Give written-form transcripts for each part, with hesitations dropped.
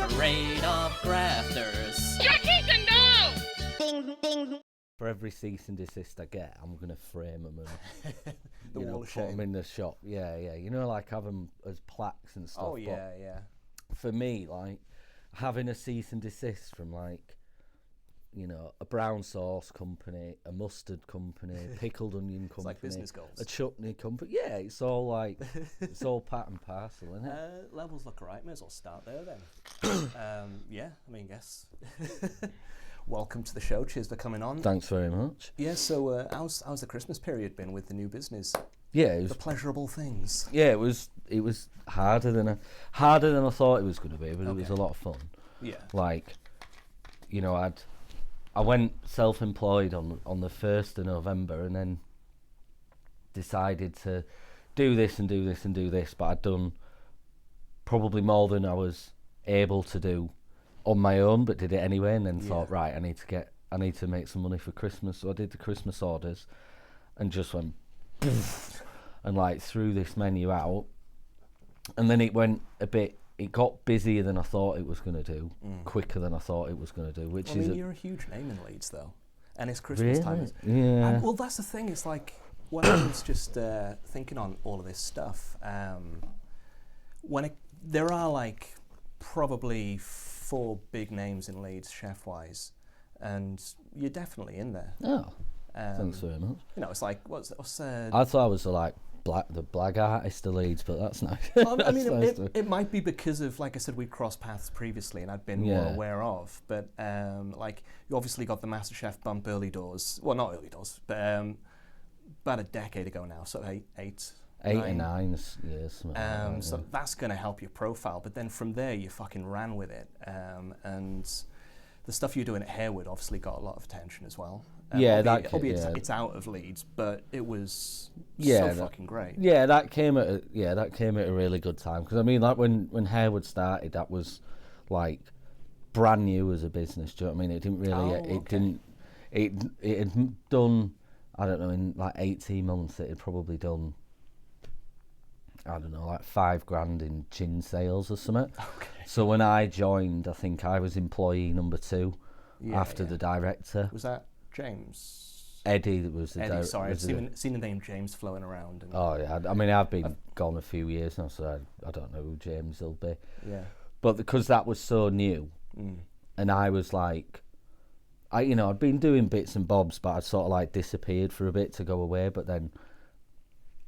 parade of grafters. Ding, ding. For every cease and desist I get, I'm going to frame them and The wall of put them shame. in the shop. Yeah, yeah. You know, like have them as plaques and stuff. Oh, yeah, yeah. But for me, like, having a cease and desist from, like, you know, a brown sauce company, a mustard company, pickled onion company, It's like business goals. a chutney company. Yeah, it's all like, it's all part and parcel, isn't it? Levels look right. May as well start there then. Yeah, I mean, yes. Welcome to the show. Cheers for coming on. Thanks very much. Yeah, so how's the Christmas period been with the new business? Yeah, it was, The pleasurable things. yeah, it was harder than I thought it was going to be, but it was a lot of fun. Yeah. Like, you know, I went self-employed on the 1st of November and then decided to do this and do this and do this, but I'd done probably more than I was able to do on my own, but did it anyway, and then thought, right, I need to make some money for Christmas. So I did the Christmas orders and just went poof, and like threw this menu out, and then it got busier than I thought it was going to do, quicker than I thought it was going to do, which I mean, you're a huge name in Leeds, though, and it's Christmas time. Yeah. And, well, that's the thing. It's like when I was just thinking on all of this stuff. There are like probably 4 big names in Leeds, chef-wise, and you're definitely in there. Oh, thanks very much. You know, it's like what's I thought I was the black artist of Leeds, but that's nice. I mean, it might be because of, like I said, we crossed paths previously, and I'd been more aware of. But like, you obviously got the Masterchef bump early doors. Well, not early doors, but about a decade ago now. So eight or 9 years. So that's going to help your profile. But then from there, you fucking ran with it. And the stuff you're doing at Harewood obviously got a lot of attention as well. Albeit it's out of Leeds, but it was fucking great. Yeah, that came at a really good time, because I mean, like when Harewood started, that was like brand new as a business. Do you know what I mean? It didn't really. It had done, I don't know, in like 18 months, it had probably done, I don't know, like $5,000 in gin sales or something. Okay. So when I joined, I think I was employee number 2 after the director. Was that James? Eddie was the Eddie, sorry, I've seen the name James floating around. And oh yeah, I mean, I've been gone a few years now, so I don't know who James will be. Yeah. But because that was so new, and I was like, I'd been doing bits and bobs, but I'd sort of like disappeared for a bit to go away, but then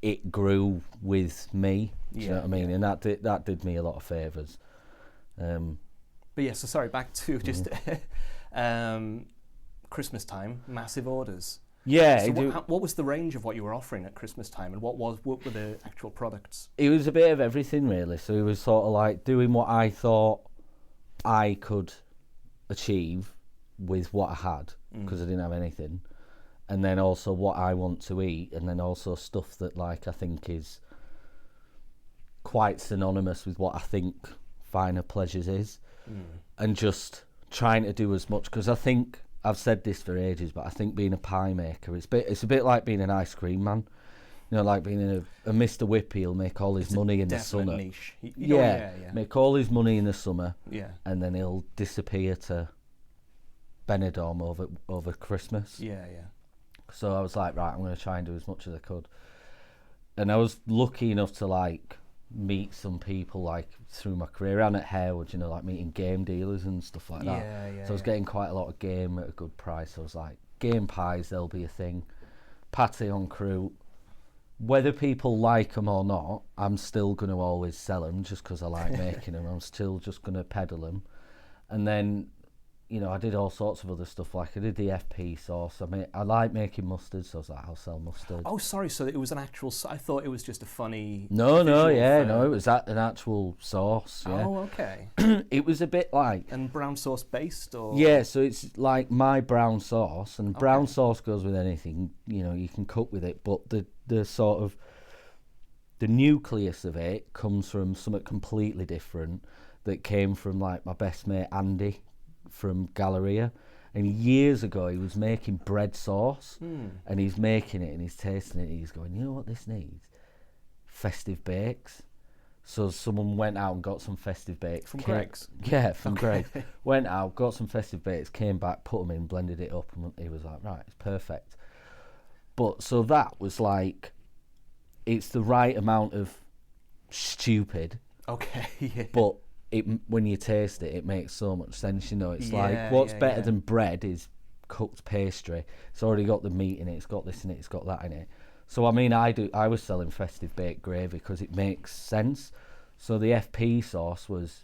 it grew with me. Do you know what I mean? And that did me a lot of favours. But yeah, so sorry, back to just Christmas time, massive orders. Yeah. So what was the range of what you were offering at Christmas time, and what were the actual products? It was a bit of everything, really. So it was sort of like doing what I thought I could achieve with what I had, because I didn't have anything, and then also what I want to eat, and then also stuff that, like, I think is quite synonymous with what I think finer pleasures is, and just trying to do as much, because I think I've said this for ages, but I think being a pie maker, it's a bit like being an ice cream man. You know, like being a Mr. Whippy, he'll make all his money in the summer. Niche. Make all his money in the summer, and then he'll disappear to Benidorm over Christmas. Yeah. So I was like, right, I'm going to try and do as much as I could. And I was lucky enough to, like, meet some people, like, through my career and at Harewood, you know, like meeting game dealers and stuff like that. So I was getting quite a lot of game at a good price. So I was like, game pies, they'll be a thing. Pâté en croûte. Whether people like them or not, I'm still going to always sell them just because I like making them. I'm still just going to peddle them. And then, you know, I did all sorts of other stuff. Like I did the FP sauce. I like making mustard, so I was like, I'll sell mustard. Oh, sorry. So it was an actual. I thought it was just a funny. No, it was an actual sauce. Yeah. Oh, okay. It was a bit like. And brown sauce based, or. Yeah, so it's like my brown sauce, and brown sauce goes with anything. You know, you can cook with it, but the sort of the nucleus of it comes from something completely different that came from, like, my best mate Andy from Galleria, and years ago he was making bread sauce, and he's making it and he's tasting it and he's going, you know what this needs? Festive bakes. So someone went out and got some festive bakes. From Greg's? Yeah, from Greg's. Went out, got some festive bakes, came back, put them in, blended it up, and he was like, right, it's perfect. But so that was like, it's the right amount of stupid. Okay, yeah. But when you taste it, it makes so much sense, you know. It's like, what's better than bread is cooked pastry. It's already got the meat in it, it's got this in it, it's got that in it. So I mean, I was selling festive baked gravy because it makes sense. So the FP sauce was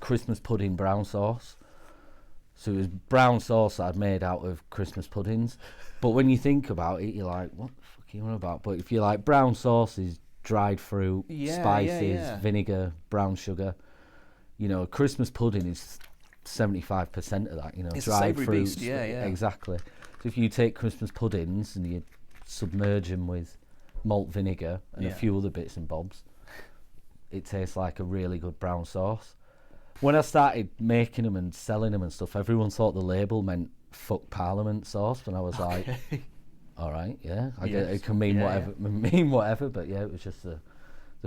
Christmas pudding brown sauce. So it was brown sauce that I'd made out of Christmas puddings. But when you think about it, you're like, what the fuck are you on about? But if you're like, brown sauce is dried fruit, spices, vinegar, brown sugar. You know, Christmas pudding is 75% of that, you know, it's dried fruits. Beast, yeah. Exactly. So if you take Christmas puddings and you submerge them with malt vinegar and a few other bits and bobs, it tastes like a really good brown sauce. When I started making them and selling them and stuff, everyone thought the label meant fuck Parliament sauce, and I was like, all right, yeah, I get it can mean whatever, but yeah, it was just the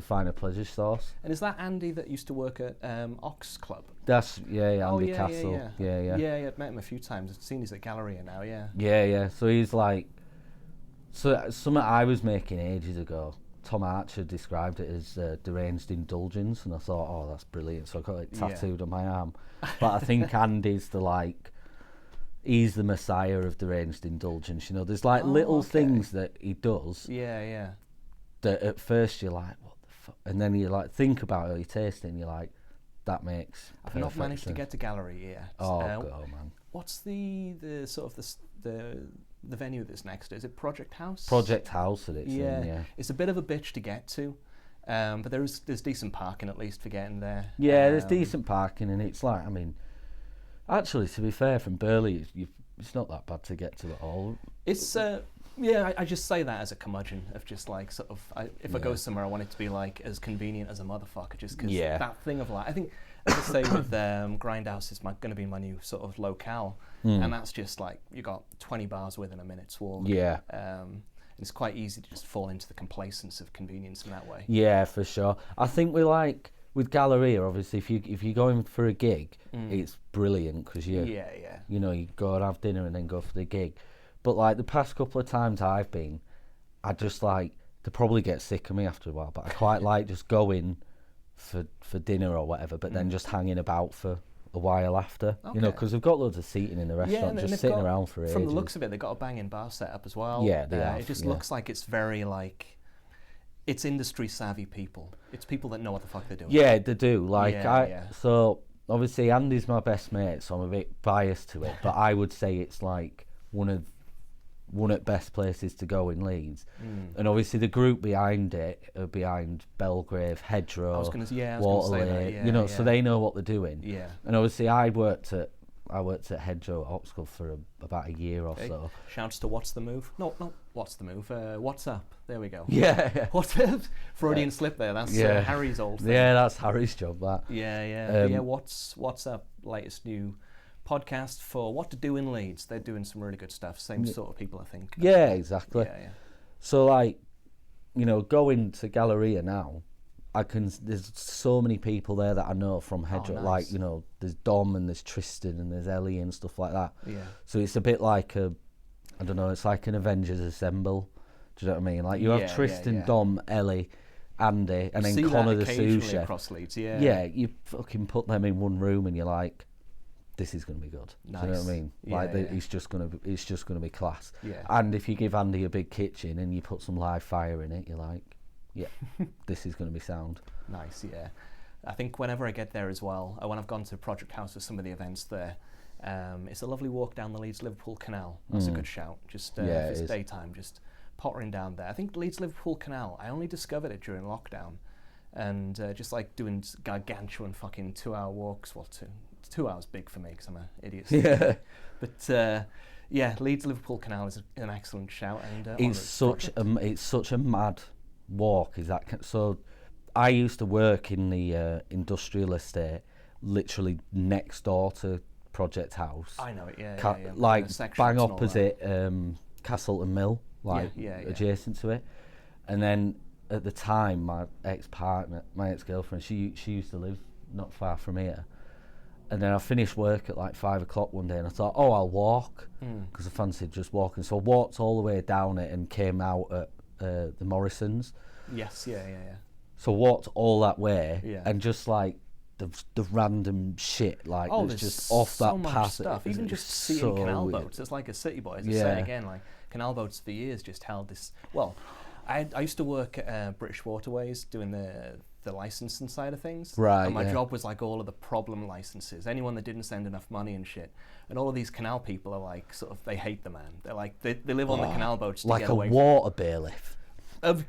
finer pleasure sauce. And is that Andy that used to work at Ox Club? That's Andy Castle. Yeah, I've met him a few times. I've seen he's at Galleria now. Yeah. So he's like, so something I was making ages ago. Tom Archer described it as deranged indulgence, and I thought, oh, that's brilliant. So I got it tattooed on my arm. But I think Andy's he's the messiah of deranged indulgence. You know, there's like little things that he does. Yeah. That at first you're like, what the fuck? And then you like think about it, you taste it, and you're like, that makes I've not managed to get to Galleria yet. Oh, go man. What's the sort of the venue that's next? Is it Project House? Project House that it's in, yeah. It's a bit of a bitch to get to, but there's decent parking at least for getting there. Yeah, there's decent parking, and it's like, I mean, actually, to be fair, from Burley, it's not that bad to get to at all. It's I just say that as a curmudgeon of just like sort of if I go somewhere, I want it to be like as convenient as a motherfucker, just because that thing of like, I think as I say with Grindhouse is going to be my new sort of locale, and that's just like you got 20 bars within a minute's walk. Yeah. And it's quite easy to just fall into the complacence of convenience in that way. Yeah, for sure. I think with Galleria, obviously, if you're going for a gig, it's brilliant because you know, you go and have dinner and then go for the gig. But like the past couple of times I've been, I just like, they probably get sick of me after a while, but I quite like just going for dinner or whatever, but then just hanging about for a while after, you know, because they've got loads of seating in the restaurant, just sitting around for ages. From the looks of it, they've got a banging bar set up as well. Yeah, they have. It just looks like it's very like, it's industry savvy people. It's people that know what the fuck they're doing. Yeah, they do. Like so obviously Andy's my best mate, so I'm a bit biased to it, but I would say it's like one of best places to go in Leeds. And obviously the group behind it are behind Belgrave, Hedgerow, Waterlake, you know, so they know what they're doing. Yeah. And obviously I worked at Hedgerow at Oxford for about a year or so. Shouts to What's the Move? No, What's the Move? What's Up? There we go. Yeah. What's up? Freudian slip there. That's Harry's old thing. Yeah, that's Harry's job, that. Yeah. What's Up? Latest new podcast for what to do in Leeds. They're doing some really good stuff. Same sort of people, I think. Yeah, exactly. Yeah. So like, you know, going to Galleria now, there's so many people there that I know from Hedgerow. Nice. Like, you know, there's Dom and there's Tristan and there's Ellie and stuff like that. Yeah. So it's a bit like it's like an Avengers Assemble. Do you know what I mean? Like you have Tristan, Dom, Ellie, Andy, and then Connor the sous chef. Across Leeds, yeah, you fucking put them in one room and you're like, this is going to be good. Nice. Do you know what I mean? It's just going to be class. Yeah. And if you give Andy a big kitchen and you put some live fire in it, you're like, yeah, this is going to be sound. Nice, yeah. I think whenever I get there as well, when I've gone to Project House for some of the events there, it's a lovely walk down the Leeds-Liverpool Canal. That's a good shout. Just if it's daytime, just pottering down there. I think Leeds-Liverpool Canal, I only discovered it during lockdown. And just like doing gargantuan fucking 2-hour walks. Well, 2 hours big for me because I'm an idiot. Yeah. But Leeds-Liverpool Canal is an excellent shout. And it's such a mad walk. Is that so? I used to work in the industrial estate, literally next door to Project House. I know it. Yeah. Like bang opposite Castleton Mill, like yeah. adjacent to it. And then at the time, my ex-girlfriend, she used to live not far from here. And then I finished work at like 5 o'clock one day, and I thought, oh, I'll walk, because I fancied just walking. So I walked all the way down it and came out at the Morrisons. Yes, yeah. So I walked all that way, and just like the random shit, like there's just off that path. Stuff. Even just seeing canal boats. It's like a city boy, as I say again, like canal boats for years just held this. Well, I used to work at British Waterways doing the licensing side of things. Right. And my job was like all of the problem licenses, anyone that didn't send enough money and shit. And all of these canal people are like, sort of, they hate the man. They're like, they live on the canal boats to like get a away water bailiff.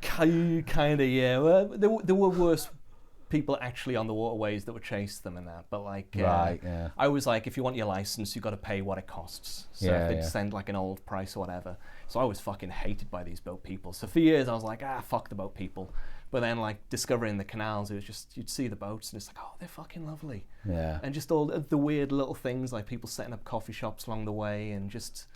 Kind of, yeah. Well, there were worse people actually on the waterways that would chase them and that, but like, I was like, if you want your license, you got to pay what it costs. So if they'd send like an old price or whatever. So I was fucking hated by these boat people. So for years I was like, fuck the boat people. But then, like, discovering the canals, it was just, you'd see the boats and it's like, oh, they're fucking lovely. Yeah. And just all the weird little things, like people setting up coffee shops along the way, and just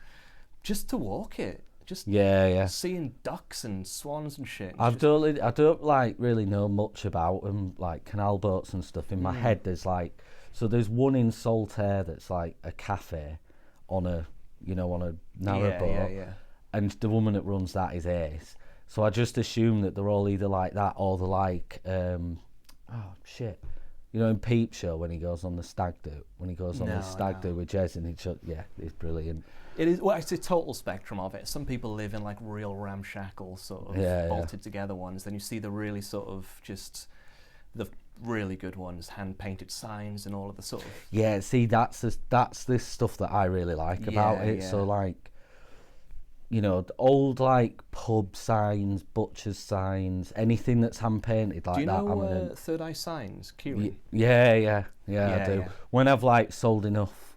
to walk it. Just seeing ducks and swans and shit. And I don't like really know much about them, like canal boats and stuff. In my head, there's like, so there's one in Saltaire that's like a cafe on a narrow boat. Yeah. And the woman that runs that is Ace. So I just assume that they're all either like that or they're like, in Peep Show when he goes on the stag do, with Jez, and it's brilliant. It is. Well, it's a total spectrum of it. Some people live in like real ramshackle sort of bolted together ones. Then you see the really sort of just the really good ones, hand painted signs and all of the sort of. Yeah, see, that's this stuff that I really like about it. So like, the old like pub signs, butcher's signs, anything that's hand painted like that. Do you know Third Eye Signs, Kieran? Yeah, I do. Yeah. When I've like sold enough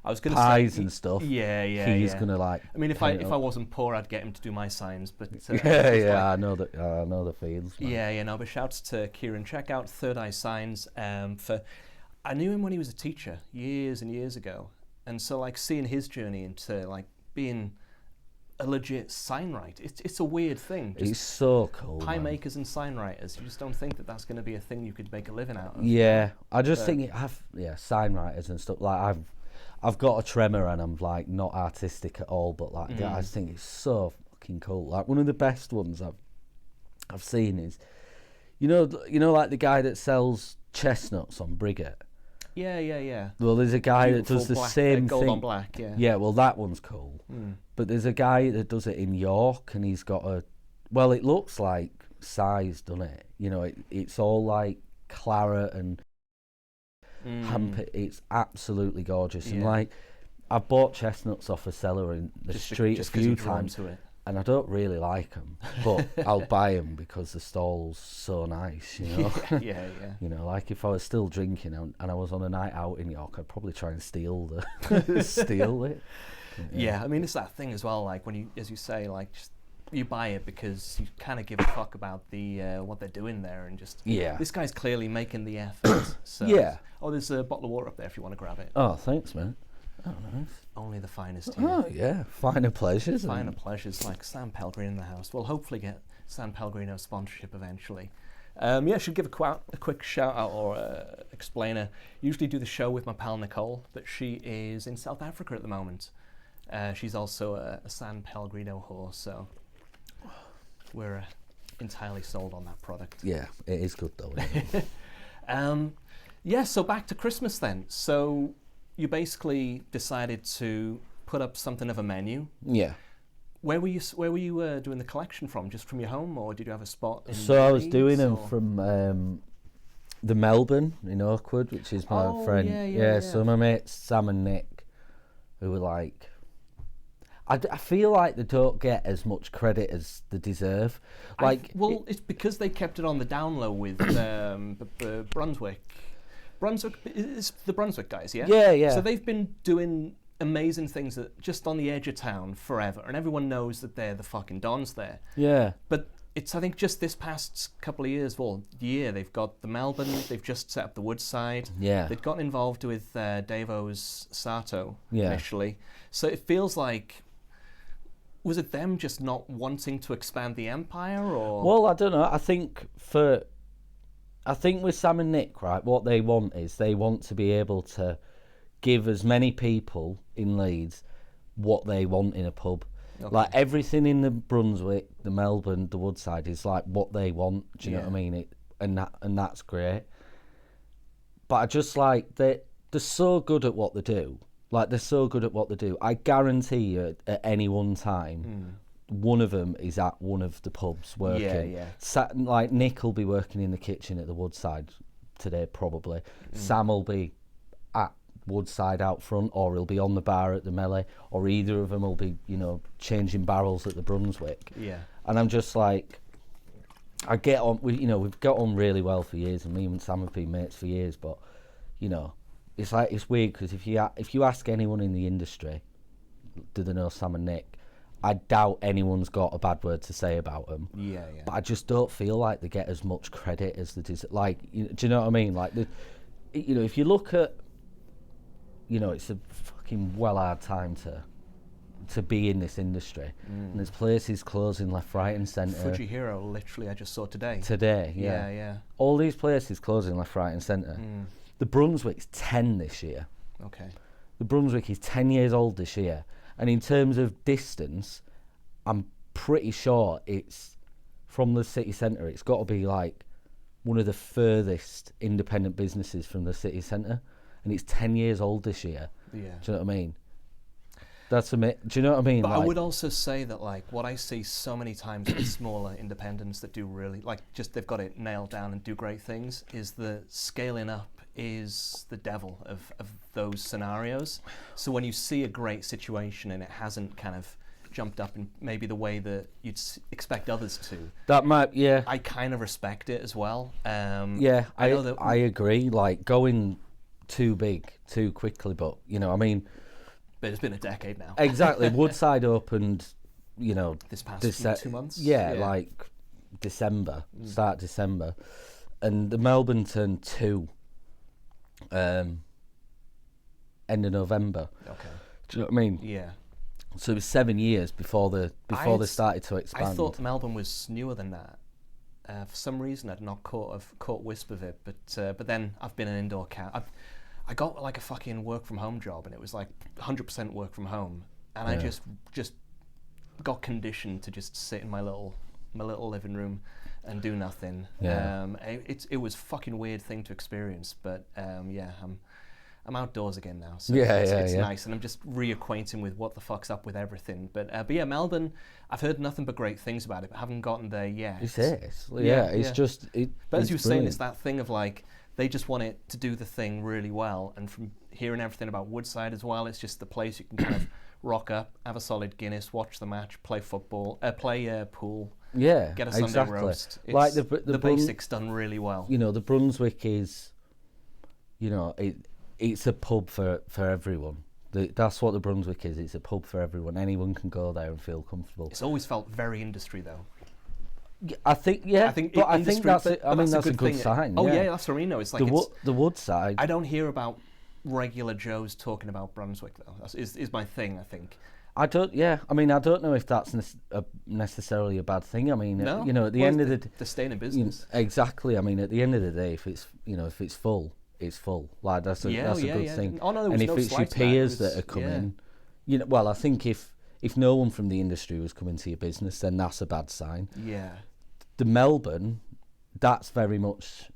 pies and stuff, he's gonna like. I mean, if I wasn't poor, I'd get him to do my signs, but I know the feels. Man. But shouts to Kieran. Check out Third Eye Signs. I knew him when he was a teacher years and years ago, and so like seeing his journey into like being a legit sign writer, it's a weird thing. It's so cool. Pie makers and sign writers, you just don't think that that's going to be a thing you could make a living out of. Yeah, I just think sign writers and stuff. Like I've got a tremor and I'm like not artistic at all, but like I just think it's so fucking cool. Like one of the best ones I've seen is, like the guy that sells chestnuts on Briggate. Yeah. Well, there's a guy that does the same gold thing. On black, yeah. Yeah, well, that one's cool. But there's a guy that does it in York, and he's got it looks like size, doesn't it? It's all like claret and it's absolutely gorgeous. And like, I've bought chestnuts off a seller in the street a few times. And I don't really like them, but I'll buy them because the stall's so nice, Yeah. Like if I was still drinking and I was on a night out in York, I'd probably try and steal it. Yeah, I mean, it's that thing as well, like when you, as you say, like just, you buy it because you kind of give a fuck about the what they're doing there, and just this guy's clearly making the effort. So there's a bottle of water up there if you want to grab it. Oh, thanks, man. Oh, nice. Only the finest here. Oh, yeah. Finer pleasures. Finer pleasures, like San Pellegrino in the house. We'll hopefully get San Pellegrino sponsorship eventually. I should give a quick shout out or explainer. Usually do the show with my pal Nicole, but she is in South Africa at the moment. She's also a San Pellegrino horse, so we're entirely sold on that product. Yeah, it is good though. So back to Christmas then. So you basically decided to put up something of a menu. Yeah. Where were you doing the collection from? Just from your home, or did you have a spot? So I was doing them from the Melbourne in Oakwood, which is my friend. Yeah. So my mates Sam and Nick, who were like, I feel like they don't get as much credit as they deserve. It's because they kept it on the down low with Brunswick. It's the Brunswick guys, yeah? Yeah. So they've been doing amazing things that just on the edge of town forever, and everyone knows that they're the fucking dons there. Yeah. But it's, I think, just this past couple of years, they've got the Melbourne, they've just set up the Woodside. Yeah. They'd gotten involved with Davo's Sato initially. So it feels like was it them just not wanting to expand the empire, or? Well, I don't know. I think with Sam and Nick, right, what they want is they want to be able to give as many people in Leeds what they want in a pub. Okay. Like everything in the Brunswick, the Melbourne, the Woodside is like what they want. Do you know what I mean? And that's great. But I just like they're so good at what they do. Like they're so good at what they do. I guarantee you, at any one time, one of them is at one of the pubs working. Like Nick will be working in the kitchen at the Woodside today, probably. Sam will be at Woodside out front, or he'll be on the bar at the Melee, or either of them will be, changing barrels at the Brunswick. Yeah. And I'm just like, I get on. We've got on really well for years, and me and Sam have been mates for years. But, it's like it's weird because if you ask anyone in the industry, do they know Sam and Nick? I doubt anyone's got a bad word to say about them. Yeah. But I just don't feel like they get as much credit as they do. Like, do you know what I mean? Like, if you look at, it's a fucking hard time to be in this industry. And there's places closing left, right, and centre. Fujihiro, literally, I just saw today. Yeah. All these places closing left, right, and centre. The Brunswick's 10 this year. Okay. The Brunswick is 10 years old this year. And in terms of distance, I'm pretty sure it's from the city centre. It's got to be like one of the furthest independent businesses from the city centre. And it's 10 years old this year. Yeah. Do you know what I mean? That's do you know what I mean? But I would also say that, like, what I see so many times with smaller independents that do really, like, just they've got it nailed down and do great things, is the scaling up is the devil of those scenarios. So when you see a great situation and it hasn't kind of jumped up in maybe the way that you'd expect others to, that might, I kind of respect it as well. I agree. Like, going too big too quickly, but but it's been a decade now. Exactly. Woodside opened, this past 2 months. Like December, start December, and the Melbourne turned 2. End of November. Okay. Do you know what I mean? Yeah. So it was 7 years before they started to expand. I thought Melbourne was newer than that. For some reason, I'd not caught wisp of it. But then I've been an indoor cat. I got like a fucking work from home job, and it was like 100% work from home, and I just got conditioned to just sit in my little living room and do nothing. Yeah. It was a fucking weird thing to experience, but I'm outdoors again now, so it's nice, and I'm just reacquainting with what the fuck's up with everything. But yeah, Melbourne, I've heard nothing but great things about it, but haven't gotten there yet. It's it's just. But as you were saying, it's that thing of like, they just want it to do the thing really well, and from hearing everything about Woodside as well, it's just the place you can kind of rock up, have a solid Guinness, watch the match, play football, play pool. Yeah, get a Sunday roast. It's like the basics done really well. The Brunswick is, it's a pub for everyone. That's what the Brunswick is. It's a pub for everyone. Anyone can go there and feel comfortable. It's always felt very industry though. I think that's a good sign. Oh yeah, that's what I know. It's like the Woodside. I don't hear about regular Joes talking about Brunswick though. Is my thing, I think. I don't know if that's necessarily a bad thing. I mean, no? At the end of the day, to stay in a business. Exactly. I mean, at the end of the day, if it's full, it's full. Like that's a good thing. Oh, no, and if it's your peers that are coming, well, I think if no one from the industry was coming to your business, then that's a bad sign. Yeah. The Melbourne, that's very much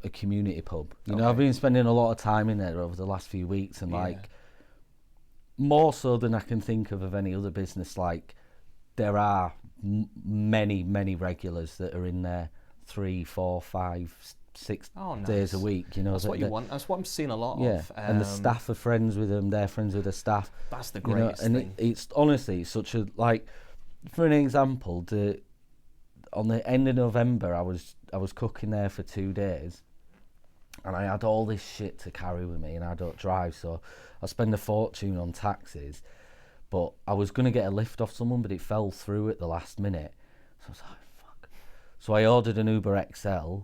a community pub. I've been spending a lot of time in there over the last few weeks, and like, more so than I can think of any other business. Like, there are many regulars that are in there 3, 4, 5, 6 days a week. That's what you want. That's what I'm seeing a lot of. And the staff are friends with them. They're friends with the staff. That's the greatest thing. It's honestly such a, like, for an example, on the end of November, I was cooking there for 2 days, and I had all this shit to carry with me, and I don't drive, so I spend a fortune on taxis. But I was going to get a lift off someone, but it fell through at the last minute. So I was like, fuck. So I ordered an Uber XL,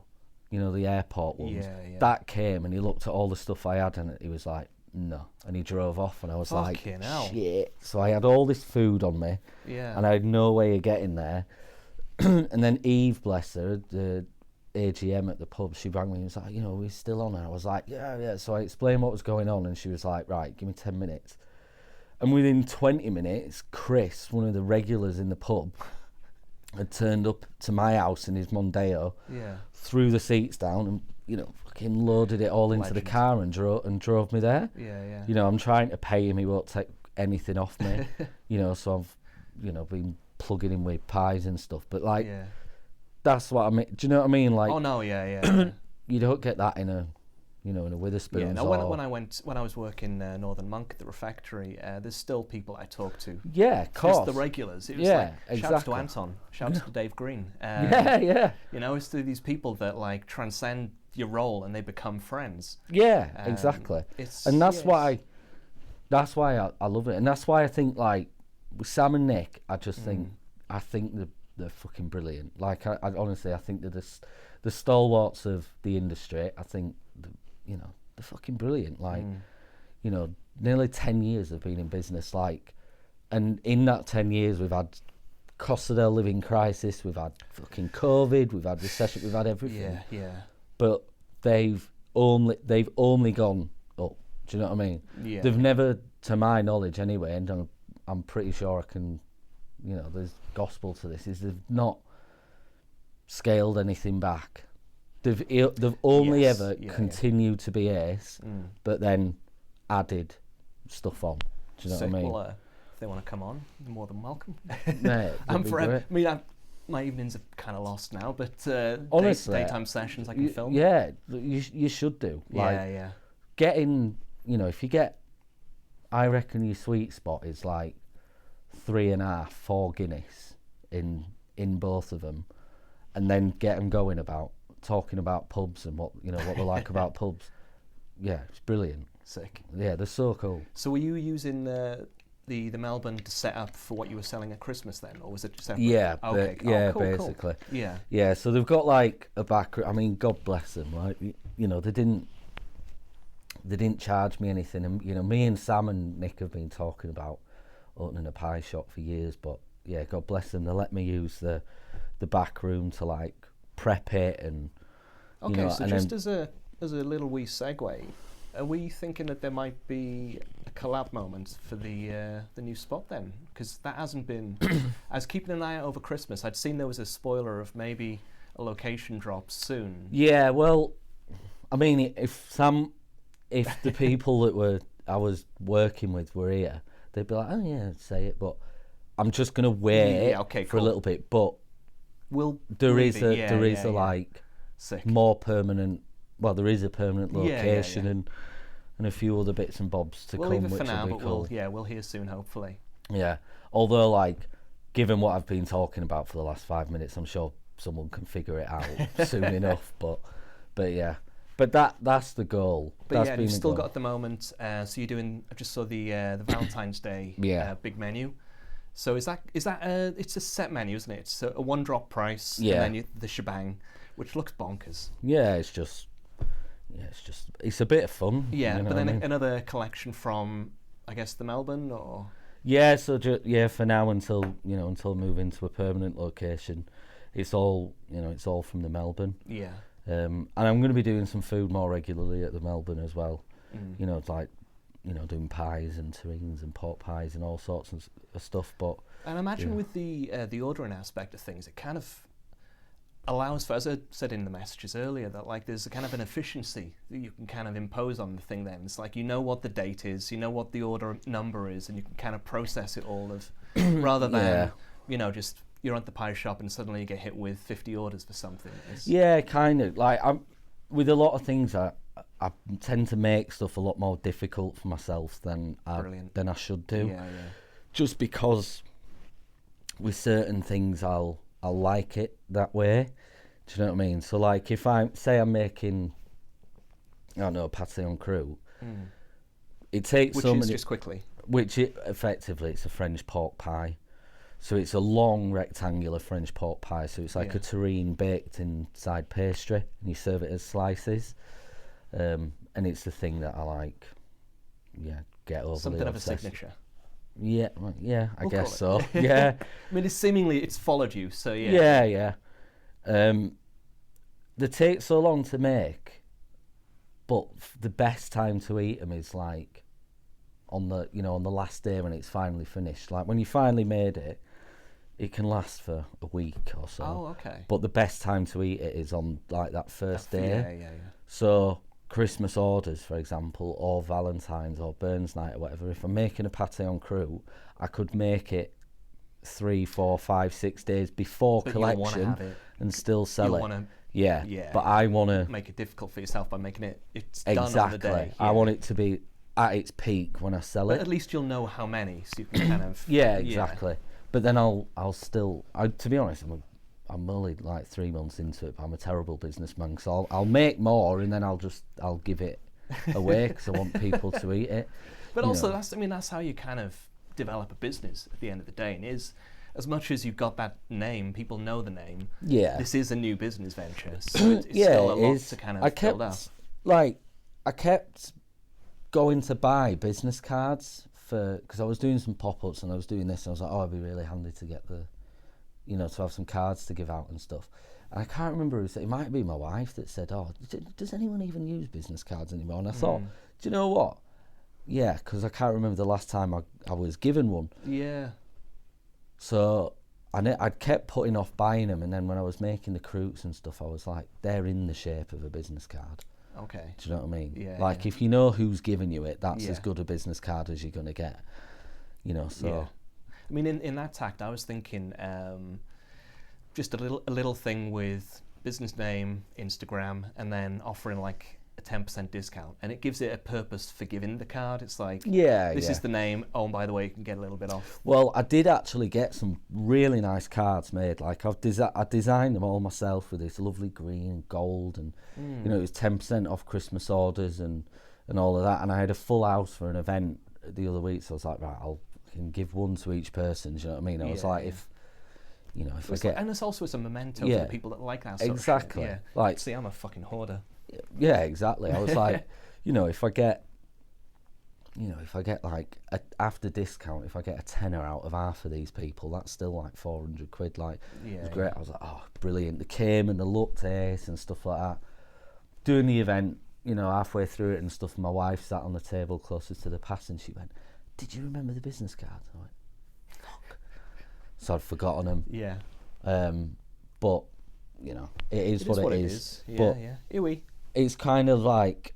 the airport ones. That came, and he looked at all the stuff I had, and he was like, no. And he drove off, and I was Fucking like, hell. shit. So I had all this food on me, Yeah. and I had no way of getting there. And then Eve, bless her, the AGM at the pub, she rang me and was like, you know, we're still on. And I was like, yeah. So I explained what was going on, and she was like, right, give me 10 minutes. And within 20 minutes, Chris, one of the regulars in the pub, had turned up to my house in his Mondeo, threw the seats down, and, you know, fucking loaded it all into the car and drove me there. Yeah. You know, I'm trying to pay him, he won't take anything off me. You know, so I've, you know, been plugging in with pies and stuff. But, like, that's what I mean. Do you know what I mean? Like, oh, no, yeah. You don't get that in a, you know, in a Witherspoons. Yeah, no, when I was working Northern Monk at the refectory, there's still people I talk to. Yeah, of course. Just the regulars. It was exactly. Shouts to Anton. Shouts to Dave Green. Yeah. You know, it's these people that like transcend your role and they become friends. Yeah, exactly. And that's why I love it, and that's why I think like with Sam and Nick, I just think they're fucking brilliant. Like I honestly, I think they're the stalwarts of the industry. I think. You know, they're fucking brilliant. Like, you know, nearly 10 years they've been in business. Like, and in that 10 years, we've had cost of their living crisis, we've had fucking COVID, we've had recession, we've had everything. Yeah. But they've only gone up. Do you know what I mean? Yeah. They've never, to my knowledge anyway, and I'm pretty sure I can, you know, there's gospel to this, is they've not scaled anything back. They've only ever continued to be ace, but then added stuff on. Do you know what I mean? Well, if they want to come on, you're more than welcome. Mate, I'm forever. I mean, my evenings are kind of lost now, but honestly, daytime sessions I can film. Yeah, you should do. Like, yeah. Getting, you know, if you get, I reckon your sweet spot is like 3.5, 4 Guinness in both of them, and then get them going about talking about pubs and what they like about pubs. Yeah, it's brilliant. Sick. Yeah, they're so cool. So were you using the Melbourne to set up for what you were selling at Christmas then, or was it separate? Yeah, okay. Cool, basically. Cool. Yeah. So they've got like a back. I mean, God bless them. Like, you know, they didn't charge me anything, and you know, me and Sam and Nick have been talking about opening a pie shop for years. But yeah, God bless them. They let me use the back room to like prep it and you know, so and just as a little wee segue, are we thinking that there might be a collab moment for the new spot then? Because that hasn't been. I was keeping an eye out over Christmas. I'd seen there was a spoiler of maybe a location drop soon. Yeah, well, I mean, if the people that I was working with were here, they'd be like, oh yeah, say it. But I'm just gonna wait for a little bit. But there is a like sick. More permanent. Well, there is a permanent location and a few other bits and bobs to come, leave it which for now, will be cool. We'll hear soon, hopefully. Yeah, although like, given what I've been talking about for the last 5 minutes, I'm sure someone can figure it out soon enough. But yeah, but that's the goal. But yeah, you've still got at the moment. So you're doing. I just saw the Valentine's Day big menu. So is that it's a set menu, isn't it? It's a one drop price, and then the shebang, which looks bonkers. Yeah, it's a bit of fun. Yeah, you know but then another collection from, I guess, the Melbourne or. Yeah, so for now until I move into a permanent location, it's all from the Melbourne. Yeah. And I'm going to be doing some food more regularly at the Melbourne as well. You know, it's like, you know, doing pies and terrines and pork pies and all sorts of stuff. But and I imagine with the ordering aspect of things, it kind of allows for, as I said in the messages earlier, that like there's a kind of an efficiency that you can kind of impose on the thing. Then it's like, you know what the date is, you know what the order number is, and you can kind of process it all of rather than you know, just you're at the pie shop and suddenly you get hit with 50 orders for something. Kind of like with a lot of things I tend to make stuff a lot more difficult for myself than I should do. Yeah. Just because with certain things I'll like it that way. Do you know what I mean? So like if I'm making, I don't know, pâté en croûte, it takes just quickly. Effectively it's a French pork pie. So it's a long rectangular French pork pie. So it's like a terrine baked inside pastry, and you serve it as slices. And it's the thing that I like get over something of a obsession. signature. Yeah, well, I We'll guess call so. Yeah. I mean, it's followed you, so yeah. Yeah. They take so long to make, but the best time to eat them is like on the last day when it's finally finished. Like when you finally made it, it can last for a week or so. Oh, okay. But the best time to eat it is on like that first day. Yeah. So Christmas orders, for example, or Valentine's or Burns night or whatever, if I'm making a pâté en croûte, I could make it 3, 4, 5, 6 days before But collection and still sell it. Yeah, but I want to make it difficult for yourself by making it's exactly. done on the day. Yeah. I want it to be at its peak when I sell it. But at least you'll know how many, so you can kind of exactly. But then I'll still. To be honest, I'm only like 3 months into it. But I'm a terrible businessman, so I'll make more and then I'll give it away because I want people to eat it. But also, that's how you kind of develop a business at the end of the day, and is. As much as you've got that name, people know the name. Yeah. This is a new business venture, so it's still a lot to kind of build up. I kept going to buy business cards because I was doing some pop-ups and I was doing this and I was like, it'd be really handy to get to have some cards to give out and stuff. And I can't remember who said, it might be my wife that said, does anyone even use business cards anymore? And I thought, do you know what? Yeah, because I can't remember the last time I was given one. Yeah. So I'd kept putting off buying them, and then when I was making the croûtes and stuff, I was like, they're in the shape of a business card. Okay. Do you know what I mean? Yeah. If you know who's giving you it, that's as good a business card as you're going to get. So... Yeah. I mean, in that tact, I was thinking just a little thing with business name, Instagram, and then offering like a 10% discount, and it gives it a purpose for giving the card. It's like, this is the name. Oh, and by the way, you can get a little bit off. Well, I did actually get some really nice cards made. Like I designed them all myself with this lovely green and gold, and it was 10% off Christmas orders and all of that. And I had a full house for an event the other week, so I was like, right, I can give one to each person. Do you know what I mean? I was like, if I get, and it's also as a memento for the people that like that sort exactly. of shit. Yeah. Like, see, I'm a fucking hoarder. Yeah, exactly. I was like, if I get like after discount, if I get a tenner out of half of these people, that's still like 400 quid. Like, it was great. I was like, brilliant. They came and they looked ace and stuff like that. Doing the event, halfway through it and stuff, my wife sat on the table closest to the pass and she went, "Did you remember the business cards?" I went, "Fuck." So I'd forgotten them. Yeah. But it is what it is. Yeah, but yeah. It's kind of like,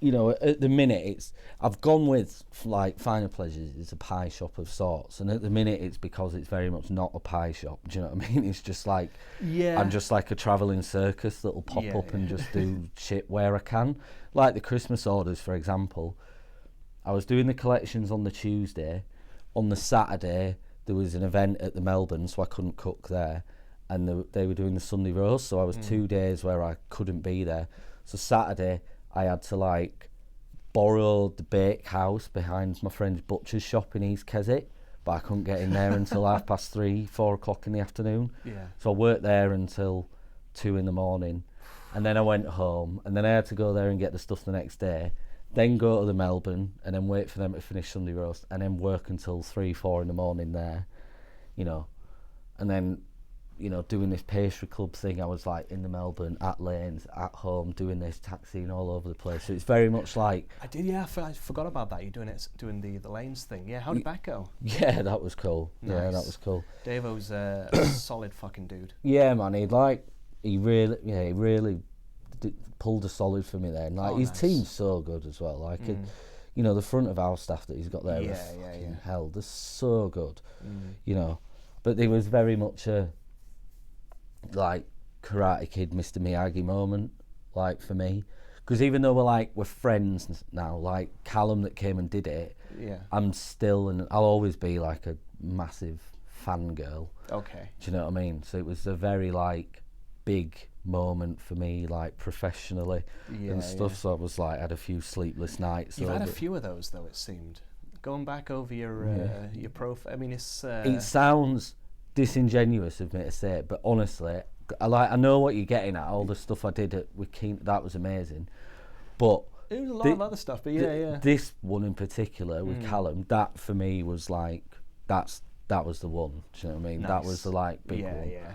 at the minute I've gone with like Finer Pleasures. It's a pie shop of sorts, and at the minute it's because it's very much not a pie shop. Do you know what I mean? It's just like, I'm just like a travelling circus that'll pop up and just do shit where I can. Like the Christmas orders, for example. I was doing the collections on the Tuesday. On the Saturday, there was an event at the Melbourne, so I couldn't cook there. And they were doing the Sunday roast, so I was 2 days where I couldn't be there. So Saturday, I had to like borrow the bakehouse behind my friend's butcher's shop in East Keswick, but I couldn't get in there until 3:30, 4 o'clock in the afternoon. Yeah. So I worked there until 2 in the morning, and then I went home, and then I had to go there and get the stuff the next day, then go to the Melbourne, and then wait for them to finish Sunday roast, and then work until 3, 4 in the morning there, and then, doing this pastry club thing. I was like in the Melbourne, at Lanes, at home, doing this, taxiing all over the place. So it's very much like... I did, yeah, I forgot about that. You're doing the Lanes thing. Yeah, how did that go? Yeah, that was cool. Nice. Yeah, that was cool. Davo's a solid fucking dude. Yeah, man, he really pulled a solid for me there. And like, his team's so good as well. Like, the front of house staff that he's got there are fucking hell. They're so good, But there was very much a... like Karate Kid, Mr. Miyagi moment, like for me, because even though we're friends now, like Callum that came and did it, I'm still, and I'll always be like a massive fangirl. Okay. Do you know what I mean? So it was a very like big moment for me, like professionally and stuff. So I was like, had a few sleepless nights. You've had a few of those though, it seemed. Going back over your profile, I mean, it's. It sounds disingenuous of me to say it, but honestly, I know what you're getting at. All the stuff I did with Keen, that was amazing, but It was a lot of other stuff, but yeah. This one in particular with Callum, that for me was like, that was the one. Do you know what I mean? Nice. That was the like big one. Yeah.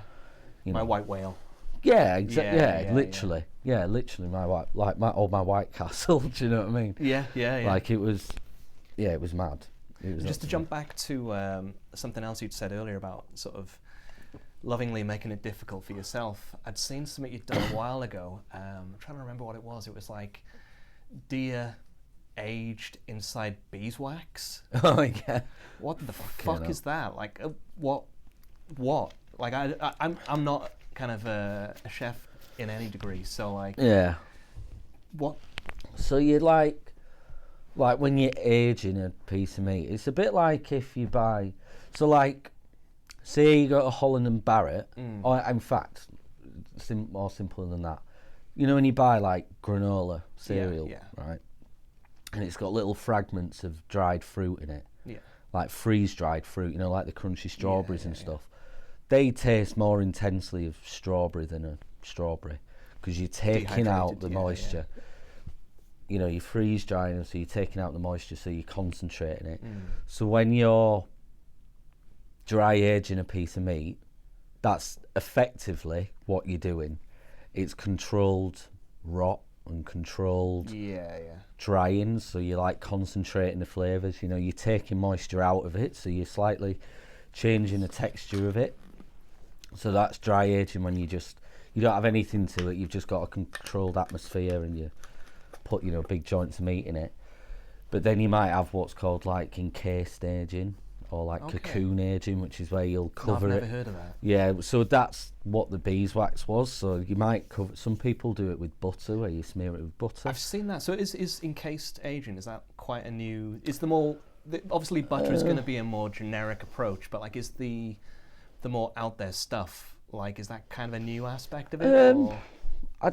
You My know. white whale. Yeah, exactly. Yeah, literally. Yeah, literally my White Castle. Do you know what I mean? Yeah. Like it was mad. Just to jump back to something else you'd said earlier about sort of lovingly making it difficult for yourself. I'd seen something you'd done a while ago. I'm trying to remember what it was. It was like deer aged inside beeswax. Oh yeah. What the fuck is that? Like what? Like I'm not kind of a chef in any degree, so like what? So you like when you're aging a piece of meat, it's a bit like if you buy, so like say you go to Holland and Barrett, or in fact more simple than that, you know, when you buy like granola cereal, right, and it's got little fragments of dried fruit in it, like freeze dried fruit, you know, like the crunchy strawberries and stuff. They taste more intensely of strawberry than a strawberry because you're taking out the moisture. You know, you're freeze drying them, so you're taking out the moisture, so you're concentrating it. So when you're dry aging a piece of meat, that's effectively what you're doing. It's controlled rot and controlled drying, so you're like concentrating the flavours. You know, you're taking moisture out of it, so you're slightly changing the texture of it. So that's dry aging when you don't have anything to it. You've just got a controlled atmosphere and you put, you know, big joints of meat in it. But then you might have what's called like encased aging or like cocoon aging, which is where you'll cover it. I've never heard of that. Yeah, so that's what the beeswax was. So you might cover. Some people do it with butter, where you smear it with butter. I've seen that. So is encased aging? Is that quite a new? Is the more obviously butter is going to be a more generic approach, but like is the more out there stuff, like, is that kind of a new aspect of it?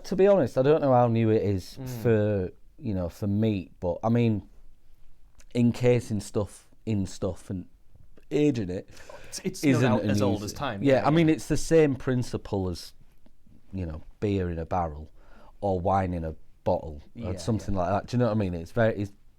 To be honest, I don't know how new it is for meat, but I mean, encasing stuff in stuff and aging it, it's not as old as time. Yeah, I mean, it's the same principle as, you know, beer in a barrel or wine in a bottle or something like that. Do you know what I mean? It's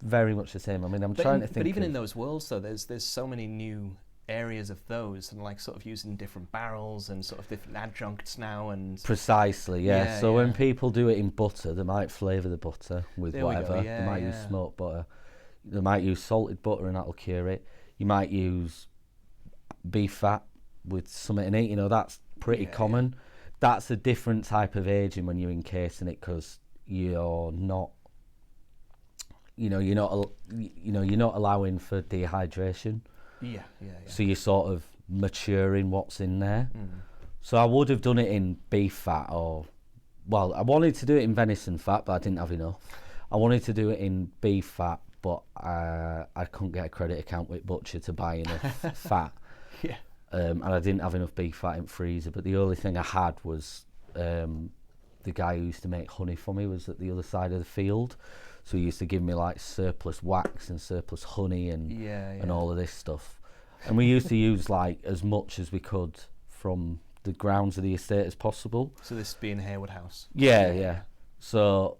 very much the same. I mean, I'm trying to think. But even in those worlds, though, there's so many new areas of those, and like sort of using different barrels and sort of different adjuncts now, and precisely so when people do it in butter, they might flavour the butter with whatever. They might use smoked butter, they might use salted butter, and that'll cure it. You might use beef fat with something in it, you know, that's pretty common. That's a different type of aging when you're encasing it, because you're not allowing for dehydration. So you're sort of maturing what's in there. So I would have done it in beef fat, I wanted to do it in venison fat, but I didn't have enough. I wanted to do it in beef fat, but I couldn't get a credit account with Butcher to buy enough fat. And I didn't have enough beef fat in freezer, but the only thing I had was the guy who used to make honey for me was at the other side of the field. So he used to give me like surplus wax and surplus honey and all of this stuff. And we used to use like as much as we could from the grounds of the estate as possible. So this being Harewood House? Yeah. So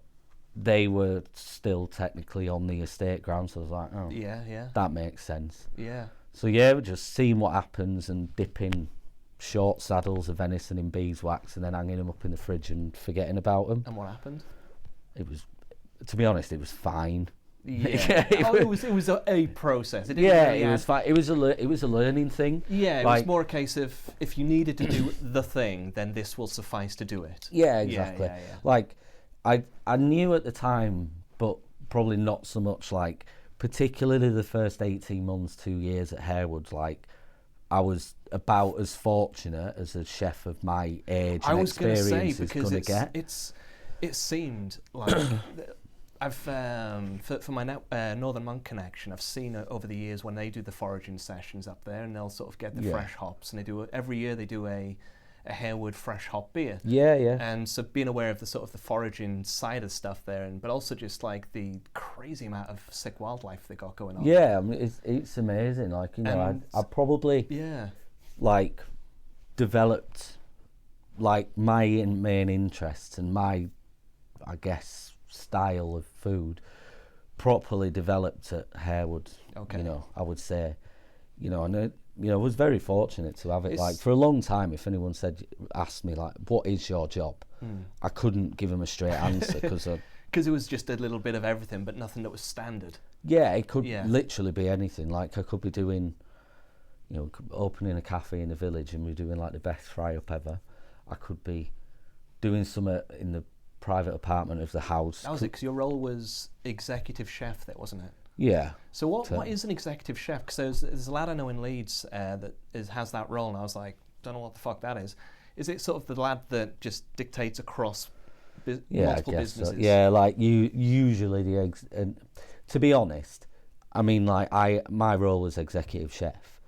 they were still technically on the estate grounds. So I was like, oh, that makes sense. Yeah. So we're just seeing what happens and dipping short saddles of venison in beeswax and then hanging them up in the fridge and forgetting about them. And what happened? It was, to be honest, it was fine. It was a process. It was fine. It was a learning thing. Yeah, it was more a case of if you needed to do the thing, then this will suffice to do it. Yeah, exactly. Like I knew at the time, but probably not so much. Like particularly the first 18 months, 2 years at Harewood, like I was about as fortunate as a chef of my age and experience is going to get. It seemed like I've for my Northern Monk connection, I've seen over the years when they do the foraging sessions up there, and they'll sort of get the fresh hops, and they do every year they do a Harewood fresh hop beer. Yeah. And so being aware of the sort of the foraging side of stuff there, but also just like the crazy amount of sick wildlife they got going on. Yeah, I mean, it's amazing. Like, you know, I probably like developed like my main interests and my, I guess, style of food properly developed at Harewood. Okay. You know, I would say, you know, and I was very fortunate to have it. Like for a long time, if anyone asked me like, "What is your job?" I couldn't give them a straight answer because it was just a little bit of everything, but nothing that was standard. Yeah, it could literally be anything. Like I could be doing, you know, opening a cafe in a village and we're doing like the best fry up ever. I could be doing something in the private apartment of the house. That was it, because your role was executive chef there, wasn't it? Yeah. So what is an executive chef? Because there's a lad I know in Leeds has that role, and I was like, don't know what the fuck that is. Is it sort of the lad that just dictates across multiple businesses? So. Yeah, like usually and to be honest, I mean, like my role was executive chef,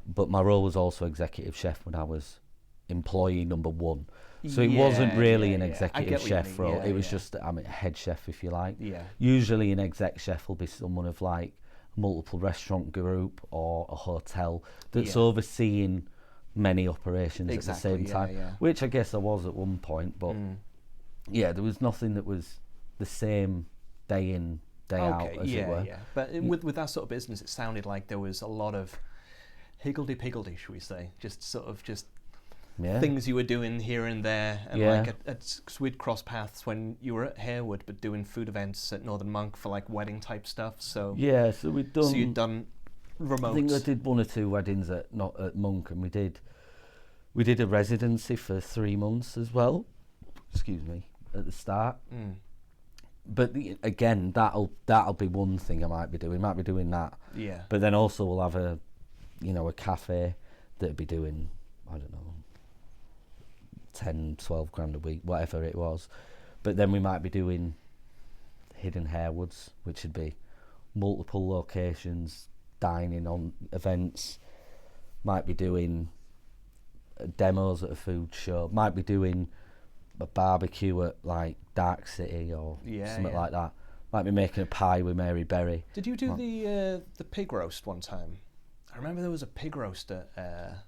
but my role was also executive chef when I was employee number one. So it wasn't really an executive chef role. It was just, I mean, head chef, if you like. Yeah. Usually an exec chef will be someone of like a multiple restaurant group or a hotel that's overseeing many operations at the same time, which I guess I was at one point. But yeah, there was nothing that was the same day in, day out, as it were. Yeah. But with that sort of business, it sounded like there was a lot of higgledy-piggledy, should we say? Things you were doing here and there, and cause we'd cross paths when you were at Harewood, but doing food events at Northern Monk for like wedding type stuff. So so we'd done. So you'd done remote. I think I did 1 or 2 weddings at Monk, and we did a residency for 3 months as well. Excuse me, at the start. But again, that'll be one thing I might be doing. Might be doing that. Yeah. But then also we'll have a cafe that'd be doing, I don't know, 10, 12 grand a week, whatever it was. But then we might be doing hidden Harewoods, which would be multiple locations, dining on events. Might be doing demos at a food show. Might be doing a barbecue at like Dark City or something like that. Might be making a pie with Mary Berry. Did you do the pig roast one time? I remember there was a pig roast at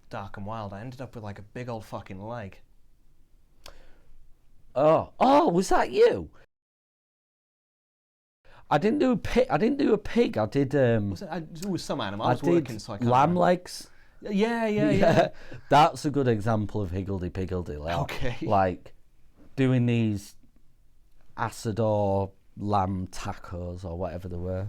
Dark and Wild. I ended up with like a big old fucking leg. Oh, was that you? I didn't do a pig. I did. It was some animal. I was working, so I can't lamb remember. Legs. Yeah. That's a good example of higgledy-piggledy. Like doing these Asador lamb tacos or whatever they were.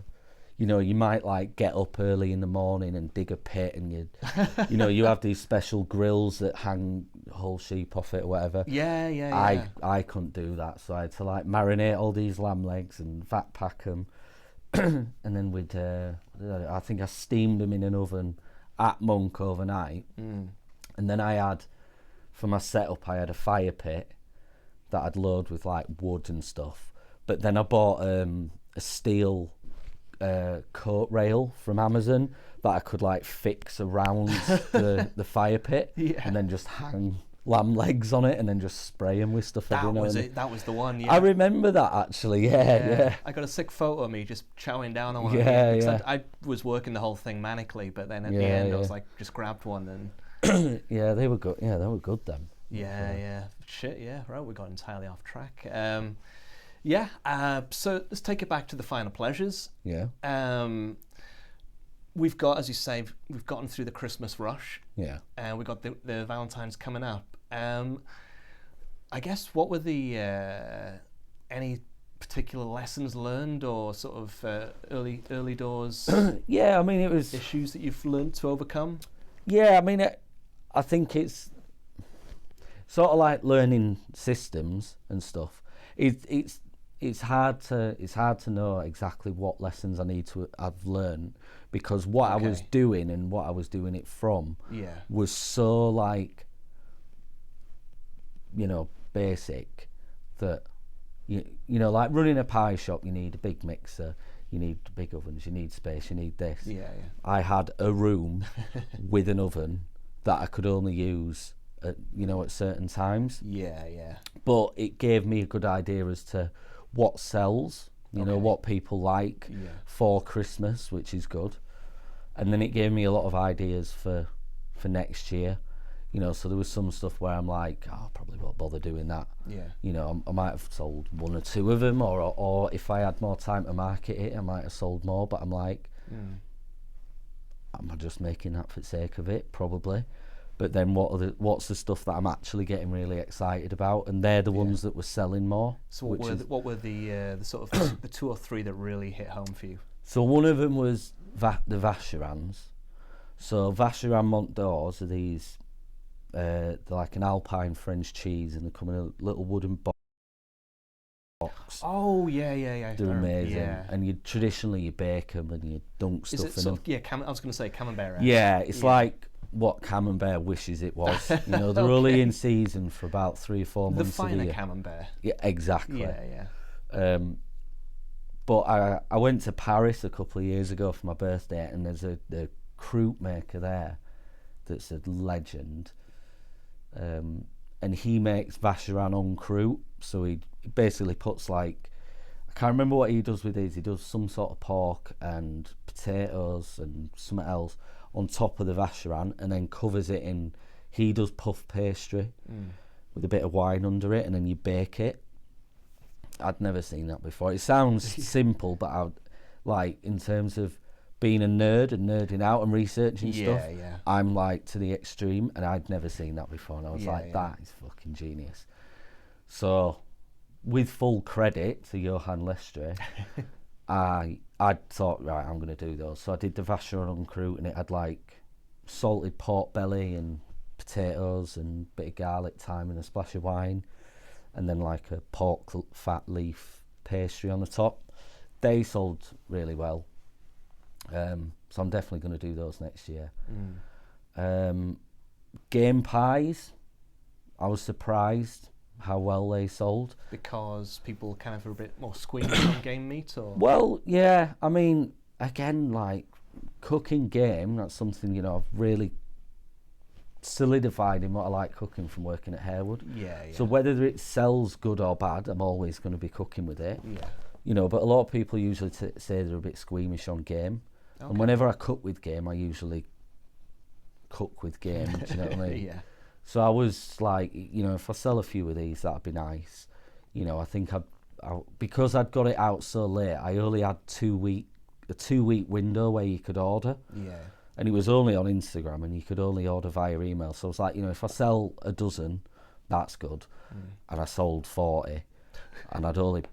You know, you might like get up early in the morning and dig a pit, and you have these special grills that hang whole sheep off it or whatever. Yeah. I couldn't do that, so I had to like marinate all these lamb legs and vat pack them, and then I think I steamed them in an oven at Monk overnight, and then I had, for my setup, I had a fire pit that I'd load with like wood and stuff, but then I bought a steel coat rail from Amazon that I could like fix around the fire pit, and then just hang lamb legs on it and then just spray them with stuff. That was it. That was the one. Yeah. I remember that actually. Yeah. I got a sick photo of me just chowing down on one. I was working the whole thing manically, but then at the end I was like, just grabbed one and. Yeah, they were good. Yeah, they were good then. Yeah. Shit. Yeah. Right. We got entirely off track. So let's take it back to the final pleasures. Yeah. We've got, as you say, we've gotten through the Christmas rush. Yeah. And we've got the Valentine's coming up. I guess what were the any particular lessons learned or sort of early doors? Yeah, I mean it was issues that you've learned to overcome. Yeah, I mean I think it's sort of like learning systems and stuff. It's hard to know exactly what lessons I need to have learned, because what I was doing and what I was doing it from was so like, basic that you know like running a pie shop, you need a big mixer, you need big ovens, you need space, you need this. I had a room with an oven that I could only use at certain times. But it gave me a good idea as to what sells, what people like for Christmas, which is good. And then it gave me a lot of ideas for next year. You know, so there was some stuff where I'm like, oh, I probably won't bother doing that. Yeah. You know, I might have sold 1 or 2 of them, or if I had more time to market it, I might have sold more. But I'm like, am I just making that for the sake of it? Probably. But then what's the stuff that I'm actually getting really excited about? And they're the ones that were selling more. So what were the sort of the 2 or 3 that really hit home for you? So one of them was the Vacherans. So Vacheran Mont d'Ors are these, they're like an Alpine French cheese, and they come in a little wooden box. Oh yeah. They're amazing. Yeah. And you bake them and you dunk stuff in them. I was going to say camembert. Yeah, it's like what Camembert wishes it was. You know, they're only in season for about 3 or 4 months. The finer Camembert. Yeah, exactly. Yeah. But I went to Paris a couple of years ago for my birthday, and there's the croûte maker there that's a legend. And he makes Vacheran en croûte, so he basically puts like, I can't remember what he does with these. He does some sort of pork and potatoes and something else on top of the Vacheran, and then covers it in. He does puff pastry with a bit of wine under it, and then you bake it. I'd never seen that before. It sounds simple, but I'd, like, in terms of being a nerd and nerding out and researching stuff, I'm like to the extreme, and I'd never seen that before, and I was that is fucking genius. So, with full credit to Johan Lestre, I thought, right, I'm going to do those. So I did the Vacheron en croûte, and it had like salted pork belly and potatoes and a bit of garlic, thyme, and a splash of wine, and then like a pork fat leaf pastry on the top. They sold really well. So I'm definitely going to do those next year. Game pies, I was surprised how well they sold. Because people kind of are a bit more squeamish on game meat, or? Well, yeah, I mean, again, like cooking game, that's something, you know, I've really solidified in what I like cooking from working at Harewood. Yeah. So whether it sells good or bad, I'm always going to be cooking with it. Yeah. You know, but a lot of people usually say they're a bit squeamish on game. Okay. And whenever I cook with game, I usually cook with game, do you know what I mean? Yeah. So I was like, you know, if I sell a few of these, that'd be nice. You know, I think because I'd got it out so late, I only had a 2-week window where you could order. Yeah. And it was only on Instagram, and you could only order via email. So I was like, you know, if I sell a dozen, that's good. And I sold 40, and I'd only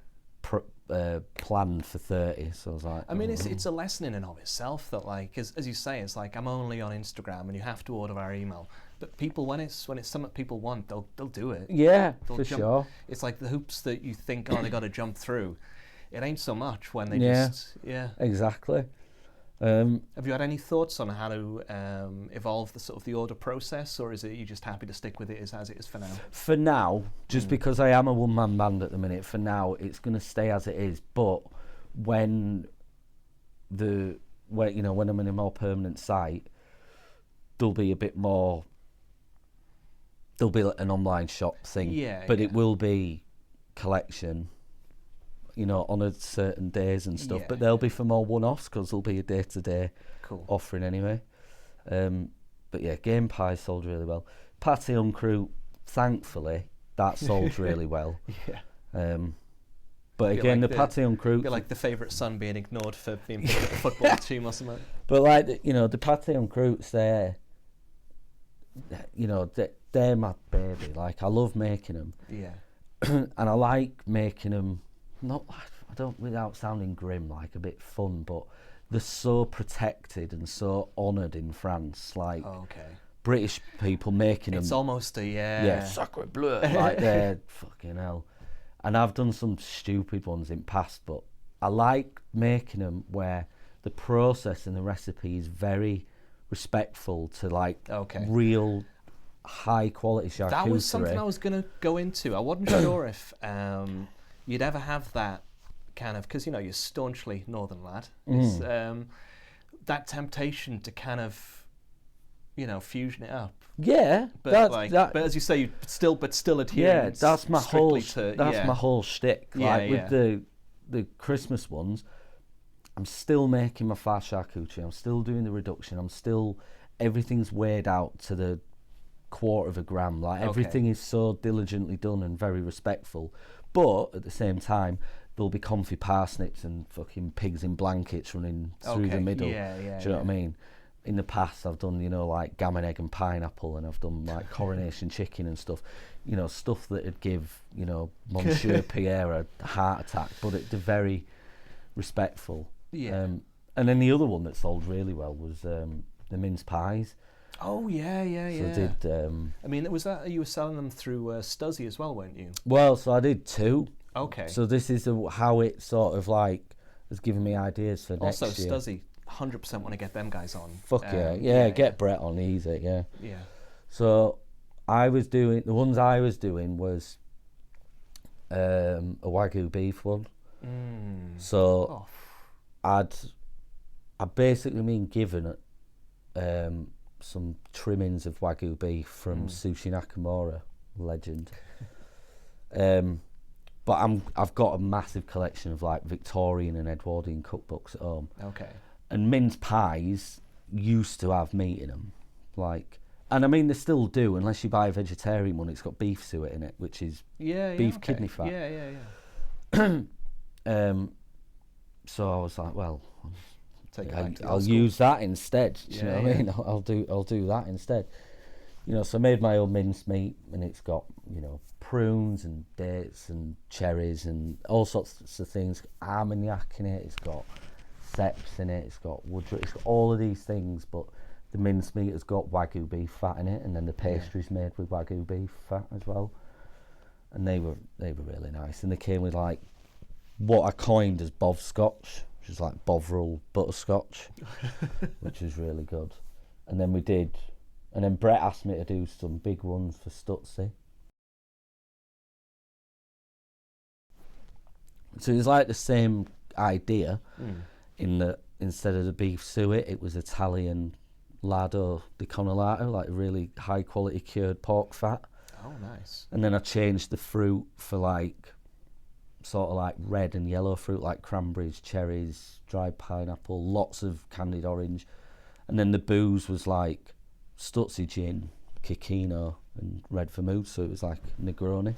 planned for 30. So I was like, I mean, it's a lesson in and of itself that, like, as you say, it's like, I'm only on Instagram, and you have to order via email. But people, when it's something people want, they'll do it. Yeah, they'll for sure. It's like the hoops that you think, they got to jump through. It ain't so much when they Exactly. Have you had any thoughts on how to evolve the sort of the order process, or is it you just happy to stick with it as it is for now? For now, just because I am a one-man band at the minute, for now it's going to stay as it is. But when I'm in a more permanent site, there'll be a bit more. There'll be like an online shop thing, but it will be collection. You know, on a certain days and stuff, but they'll be for more one-offs because there'll be a day-to-day offering anyway. But yeah, game pie sold really well. Pâté en croûte, thankfully, that sold really well. But again, the pâté en croûte, like the favourite son being ignored for being picked up a football team or something. But like, you know, the pâté en croûtes, they're my baby. Like, I love making them. Yeah. And I like making them. I don't, without sounding grim, like a bit fun, but they're so protected and so honoured in France. Like British people making them. It's almost sacre bleu, like they're fucking hell. And I've done some stupid ones in past, but I like making them where the process and the recipe is very respectful to like real high quality charcuterie. That was something I was going to go into. I wasn't sure if you'd ever have that kind of, because, you know, you're staunchly northern lad. It's, that temptation to kind of, you know, fusion it up. Yeah, but but as you say, still adhere. Yeah, that's my whole shtick. Like with the Christmas ones, I'm still making my fast charcuterie. I'm still doing the reduction. Everything's weighed out to the quarter of a gram. Like everything is so diligently done and very respectful. But at the same time, there'll be comfy parsnips and fucking pigs in blankets running through the middle. Do you know what I mean? In the past, I've done, you know, like gammon, egg and pineapple, and I've done like coronation chicken and stuff. You know, stuff that would give, you know, Monsieur Pierre a heart attack, but they're very respectful. Yeah. And then the other one that sold really well was the mince pies. Oh yeah. So I did. I mean, was that you were selling them through Stuzzy as well, weren't you? Well, so I did 2. Okay. So this is how it sort of like has given me ideas for next year. Also, Stuzzy, 100% want to get them guys on. Fuck yeah, get Brett on easy, yeah. Yeah. So the ones I was doing was a Wagyu beef one. So I'd basically been given some trimmings of Wagyu beef from Sushi Nakamura, legend. But I've got a massive collection of like Victorian and Edwardian cookbooks at home. Okay. And mince pies used to have meat in them, like, and I mean they still do, unless you buy a vegetarian one. It's got beef suet in it, which is beef kidney fat. So I was like, well, I'll use that instead. Do you know what I mean? I'll do that instead. You know, so I made my own mincemeat, and it's got, you know, prunes and dates and cherries and all sorts of things. Armagnac in it. It's got ceps in it. It's got woodruff. It's got all of these things, but the mincemeat has got Wagyu beef fat in it, and then the pastry's made with Wagyu beef fat as well. And they were really nice, and they came with like what I coined as Bovscotch, which is like Bovril butterscotch, which was really good. And then and then Brett asked me to do some big ones for Stutzy. So it's like the same idea, in that instead of the beef suet, it was Italian lardo di connolato, like really high quality cured pork fat. Oh, nice. And then I changed the fruit for like sort of like red and yellow fruit, like cranberries, cherries, dried pineapple, lots of candied orange. And then the booze was like Stutzy gin, Kikino and red vermouth, so it was like Negroni.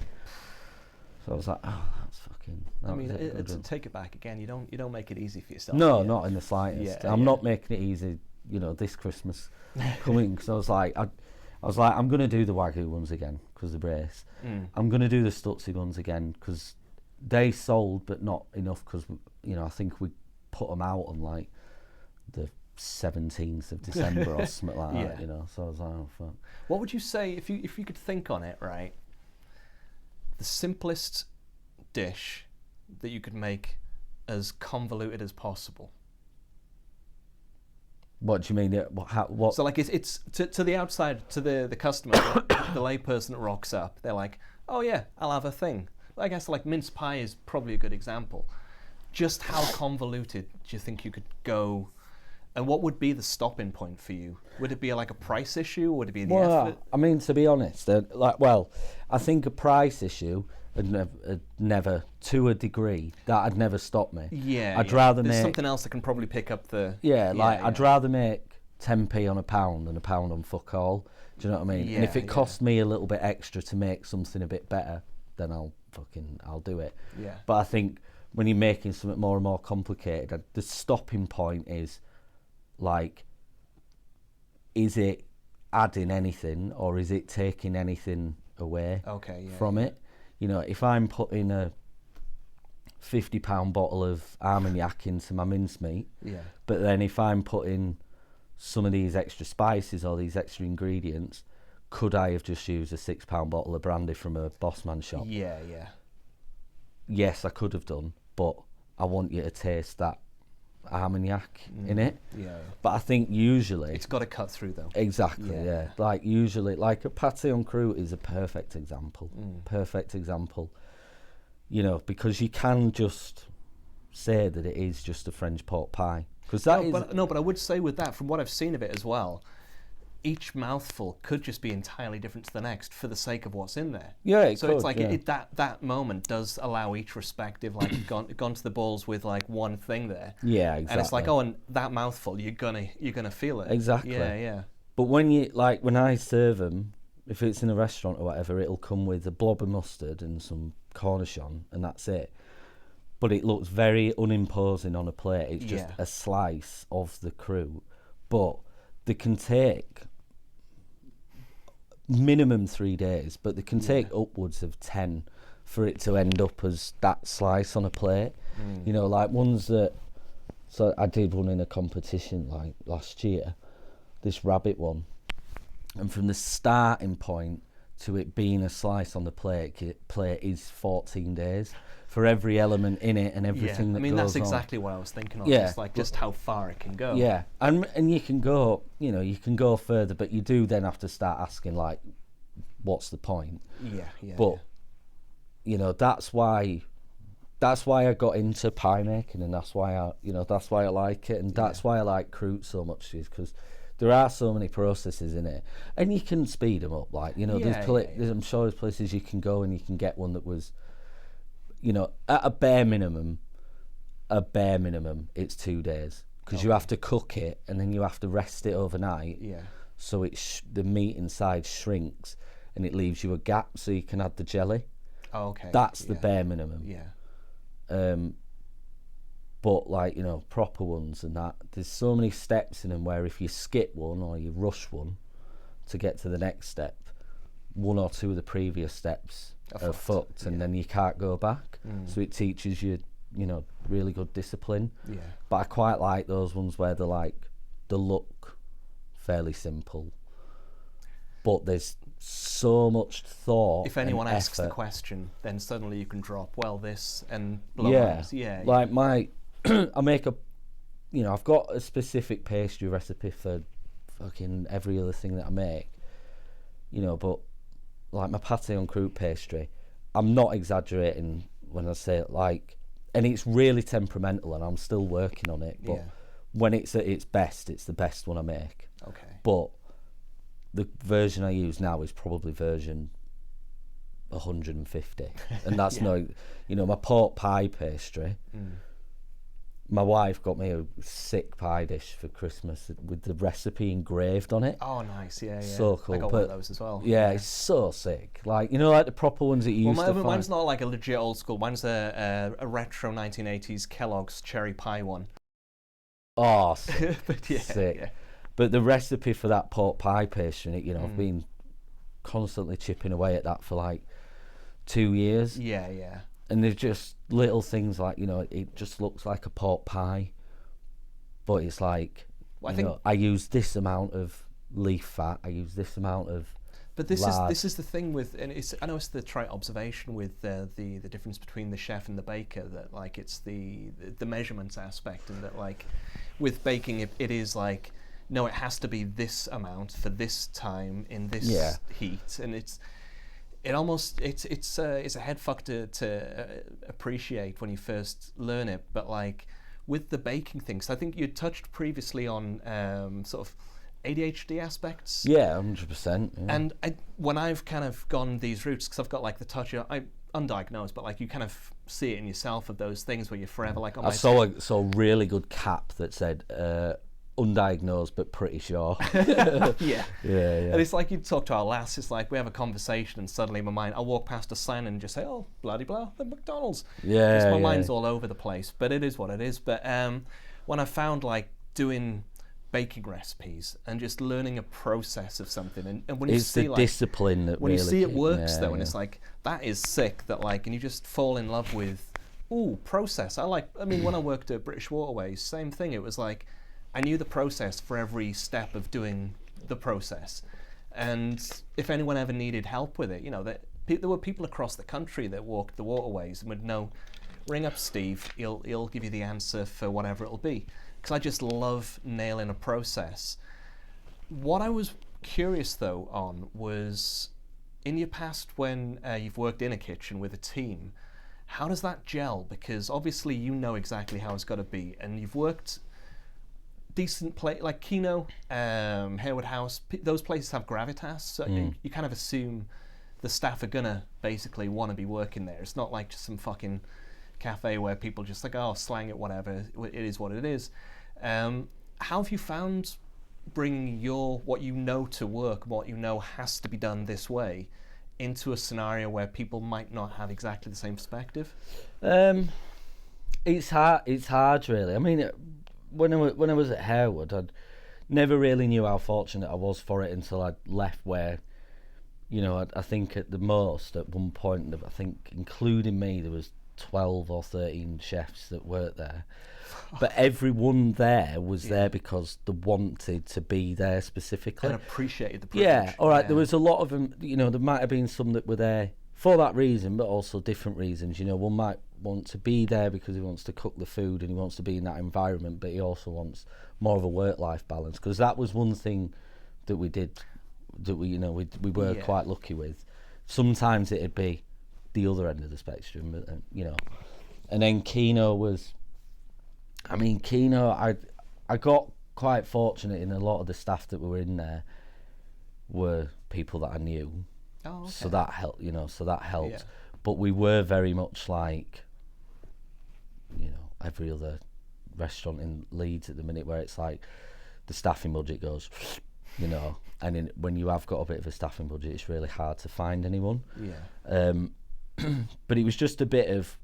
So I was like, oh, that's fucking... I mean, to take it back again, you don't make it easy for yourself. No, not in the slightest. I'm not making it easy, you know, this Christmas coming, because I was like, I'm going to do the Wagyu ones again, because the brace. I'm going to do the Stutzy ones again, because they sold, but not enough, because, you know, I think we put them out on, like, the 17th of December or something like that, you know, so I was like, oh, fuck. What would you say, if you could think on it, right, the simplest dish that you could make as convoluted as possible? What do you mean? What? So like it's to the outside, to the customer, the layperson that rocks up, they're like, oh yeah, I'll have a thing. I guess like mince pie is probably a good example. Just how convoluted do you think you could go? And what would be the stopping point for you? Would it be like a price issue? Would it be the effort? I mean, to be honest, I think a price issue had never, to a degree, that'd never stop me. Yeah, I'd rather There's make something else that can probably pick up the... I'd rather make 10p on a pound than a pound on fuck all. Do you know what I mean? Yeah, and if it costs me a little bit extra to make something a bit better, then I'll do it. Yeah. But I think when you're making something more and more complicated, the stopping point is, like, is it adding anything or is it taking anything away from it? You know, if I'm putting a £50 bottle of Armagnac into my mincemeat, but then if I'm putting some of these extra spices or these extra ingredients, could I have just used a £6 bottle of brandy from a Bossman shop? Yes, I could have done, but I want you to taste that Armagnac in it. But I think usually it's got to cut through though. Exactly. Like usually, like a pâté en croûte is a perfect example. You know, because you can just say that it is just a French pork pie, because but I would say with that, from what I've seen of it as well, each mouthful could just be entirely different to the next for the sake of what's in there. It's like that moment does allow each respective, like, gone to the balls with like one thing there. Yeah, exactly. And it's like, oh, and that mouthful, you're gonna feel it. Exactly. Yeah. But when I serve them if it's in a restaurant or whatever, it'll come with a blob of mustard and some cornichon, and that's it. But it looks very unimposing on a plate. It's just a slice of the croûte. But they can take minimum 3 days, but they can take upwards of 10 for it to end up as that slice on a plate. You know, like ones that... So I did one in a competition like last year, this rabbit one. And from the starting point to it being a slice on the plate is 14 days for every element in it and everything that goes on. That's exactly what I was thinking of. It's like just how far it can go. Yeah, and you can go, you know, you can go further, but you do then have to start asking, like, what's the point? But, you know, that's why I got into pie making, and that's why I like it, and that's why I like croûte so much, is because there are so many processes in it, and you can speed them up. Like, you know, I'm sure there's places you can go and you can get one that was, you know, at a bare minimum, it's 2 days, because you have to cook it and then you have to rest it overnight. So the meat inside shrinks and it leaves you a gap so you can add the jelly. That's the bare minimum. But, like, you know, proper ones and that, there's so many steps in them where if you skip one or you rush one to get to the next step, one or two of the previous steps are fucked, and then you can't go back. So it teaches you, you know, really good discipline. But I quite like those ones where they look fairly simple, but there's so much thought. If anyone and asks effort. the question, then suddenly you can drop, well, this and like my I make you know, I've got a specific pastry recipe for fucking every other thing that I make, you know, but like my pâté en croûte pastry, I'm not exaggerating when I say it, like, and it's really temperamental and I'm still working on it, but when it's at its best, it's the best one I make. But the version I use now is probably version 150, and that's no, you know, my pork pie pastry. My wife got me a sick pie dish for Christmas with the recipe engraved on it. Oh, nice, So cool. I got one of those as well. Yeah, it's so sick. Like, you know, like the proper ones that you used to find. Mine's not like a legit old school. Mine's a retro 1980s Kellogg's cherry pie one. Oh, sick. But sick. But the recipe for that pork pie pastry, you know, I've been constantly chipping away at that for like 2 years. And there's just little things like, you know, it just looks like a pork pie, but it's like, I use this amount of leaf fat, I use this amount of But this is the thing with, and I know it's the trite observation with the difference between the chef and the baker, that like it's the measurements aspect, and that like with baking it is like, no, it has to be this amount for this time in this heat, and it's a head fuck to appreciate when you first learn it. But like with the baking things, I think you touched previously on sort of ADHD aspects. Yeah, 100%. Yeah. And when I've kind of gone these routes, because I've got like the touch, I'm undiagnosed, but like you kind of see it in yourself of those things where you're forever like on I saw a really good cap that said undiagnosed but pretty sure. Yeah. And it's like you talk to our lass, it's like we have a conversation and suddenly my mind, I'll walk past a sign and just say, oh, bloody blah, the McDonald's. My mind's all over the place, but it is what it is. But when I found like doing baking recipes and just learning a process of something, and when you see like discipline that when really you see it works though, and it's like, that is sick, that like, and you just fall in love with process. I mean when I worked at British Waterways, same thing. It was like I knew the process for every step of doing the process, and if anyone ever needed help with it, you know, that there were people across the country that walked the waterways and would know, ring up Steve, he'll give you the answer for whatever it'll be, because I just love nailing a process. What I was curious though on was, in your past when you've worked in a kitchen with a team, how does that gel? Because obviously you know exactly how it's got to be, and you've worked decent place like Kino, Harewood House, those places have gravitas, so you kind of assume the staff are gonna basically want to be working there. It's not like just some fucking cafe where people just like, oh, slang it, whatever, it is what it is. How have you found bring what you know to work, what you know has to be done this way, into a scenario where people might not have exactly the same perspective? It's hard really. I mean, when I was at Harewood, I never really knew how fortunate I was for it until I left, where, you know, I think at the most, at one point, I think including me, there was 12 or 13 chefs that worked there. But everyone there was there because they wanted to be there specifically. And appreciated the privilege. Yeah, all right, there was a lot of them, you know, there might have been some that were there for that reason, but also different reasons. You know, one might want to be there because he wants to cook the food and he wants to be in that environment, but he also wants more of a work-life balance, because that was one thing that we did, that we were quite lucky with. Sometimes it'd be the other end of the spectrum, but, you know. And then Kino, I got quite fortunate in a lot of the staff that were in there were people that I knew. Oh, okay. So that helped, Yeah. But we were very much like, you know, every other restaurant in Leeds at the minute, where it's like the staffing budget goes, you know, and when you have got a bit of a staffing budget, it's really hard to find anyone. Yeah. But it was just a bit of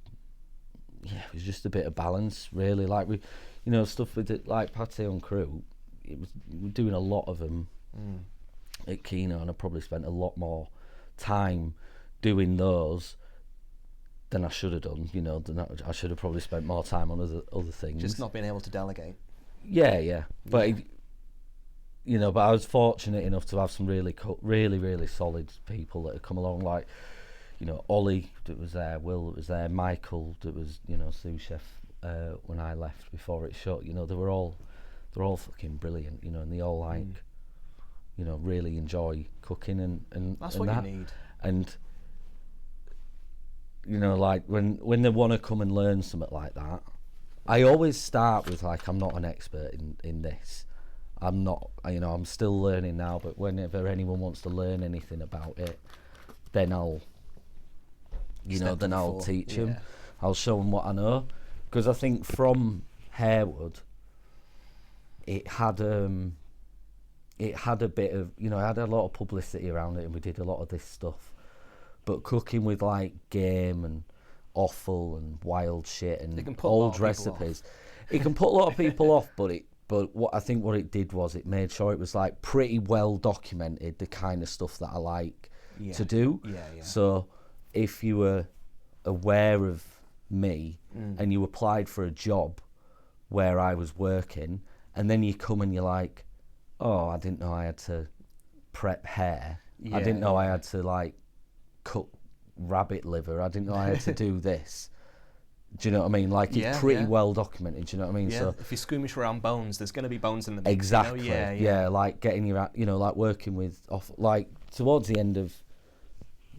balance, really. Like, we, you know, stuff with it, like Pate on Crew, we were doing a lot of them at Kino, and I probably spent a lot more time doing those than I should have done. You know, I should have probably spent more time on other things. Just not being able to delegate. Yeah. But you know, but I was fortunate enough to have some really solid people that had come along, like, you know, Ollie that was there, Will that was there, Michael that was, you know, sous chef when I left before it shut. You know, they're all fucking brilliant, you know, and they all like, you know, really enjoy cooking and that's and what that. you need. And, you know, like when they want to come and learn something like that, I always start with, like, I'm not an expert in this. I'm not, you know, I'm still learning now, but whenever anyone wants to learn anything about it, then I'll teach them. I'll show them what I know, because I think from Harewood, it had a bit of, you know, it had a lot of publicity around it, and we did a lot of this stuff. But cooking with, like, game and offal and wild shit and old recipes, it can put a lot of people off. But what I think what it did was it made sure it was, like, pretty well documented, the kind of stuff that I like to do. Yeah. So if you were aware of me and you applied for a job where I was working, and then you come and you're like, oh, I didn't know I had to prep hare. I didn't know I had to, like, cook rabbit liver. I didn't know I had to do this. Do you know what I mean? Like, it's pretty well documented. Do you know what I mean? Yeah. So if you squeamish around bones, there's going to be bones in the mix. Exactly. You know? Yeah. Like getting your, you know, like working with, like towards the end of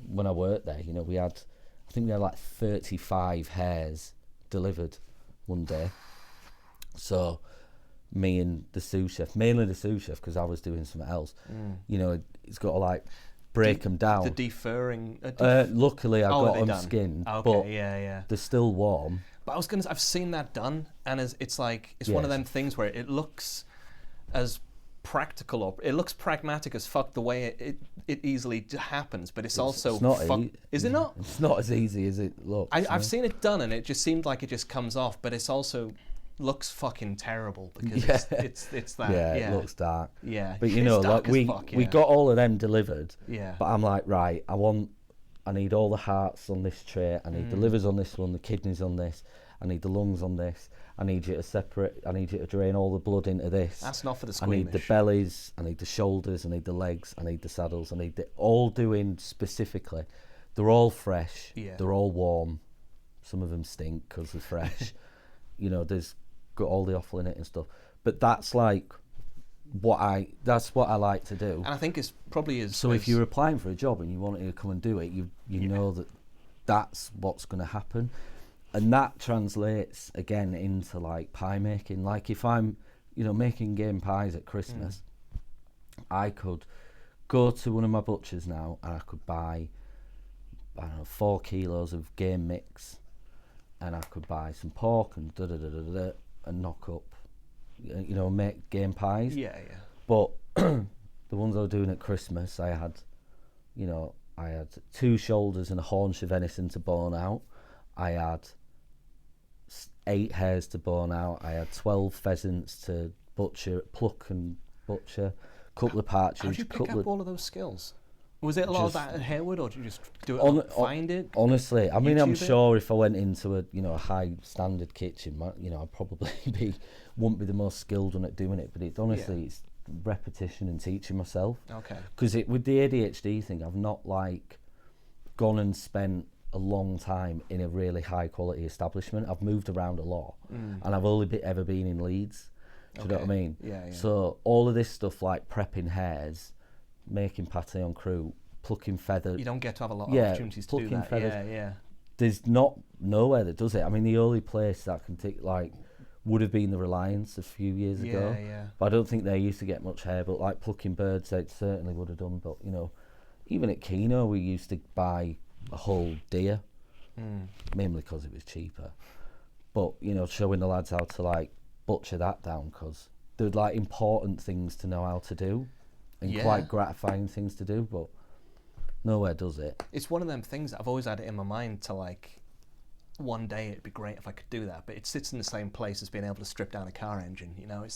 when I worked there, you know, I think we had like 35 hares delivered one day. So me and the sous chef, mainly the sous chef, because I was doing something else. You know, it's got to, like, break them down. The deferring. Luckily, I got them skinned, but they're still warm. But I've seen that done, and it's one of them things where it looks as practical, or it looks pragmatic as fuck the way it easily happens, but it's also is it not? It's not as easy as it looks. I've seen it done, and it just seemed like it just comes off, but it's also looks fucking terrible, because it's that. Yeah, it looks dark. Yeah, but you know, like we got all of them delivered. Yeah. But I'm like, right, I need all the hearts on this tray. I need the livers on this one, the kidneys on this. I need the lungs on this. I need you to drain all the blood into this. That's not for the squeamish. I need the bellies. I need the shoulders. I need the legs. I need the saddles. I need all doing specifically. They're all fresh. Yeah. They're all warm. Some of them stink because they're fresh. You know, there's got all the offal in it and stuff. But that's like what I like to do. And I think it's probably if you're applying for a job and you want to come and do it, you know that that's what's going to happen. And that translates again into, like, pie making. Like, if I'm, you know, making game pies at Christmas, I could go to one of my butchers now and I could buy, I don't know, 4 kilos of game mix, and I could buy some pork and and knock up, you know, make game pies. Yeah. But the ones I was doing at Christmas, I had 2 shoulders and a haunch of venison to bone out. I had 8 hares to bone out. I had 12 pheasants to pluck and butcher. Couple of partridge. How did you pick up all of those skills? Was it a lot of that at Harewood, or did you just do it? Find it? Honestly, I mean, I'm sure if I went into a high standard kitchen, I'd probably wouldn't be the most skilled one at doing it. But it's repetition and teaching myself. Okay. Because with the ADHD thing, I've not gone and spent a long time in a really high quality establishment. I've moved around a lot, and I've only ever been in Leeds. Do you know what I mean? Yeah. So all of this stuff like prepping hares, making pâté en croûte, plucking feathers. You don't get to have a lot of opportunities to do that. Feathers. Yeah. There's nowhere that does it. I mean, the only place that can take would have been the Reliance a few years ago. Yeah. But I don't think they used to get much hare. But like plucking birds, they certainly would have done. But even at Keno, we used to buy a whole deer, mainly because it was cheaper. But showing the lads how to butcher that down, because they're important things to know how to do, and quite gratifying things to do, but nowhere does it. It's one of them things that I've always had it in my mind to one day it'd be great if I could do that, but it sits in the same place as being able to strip down a car engine. I'll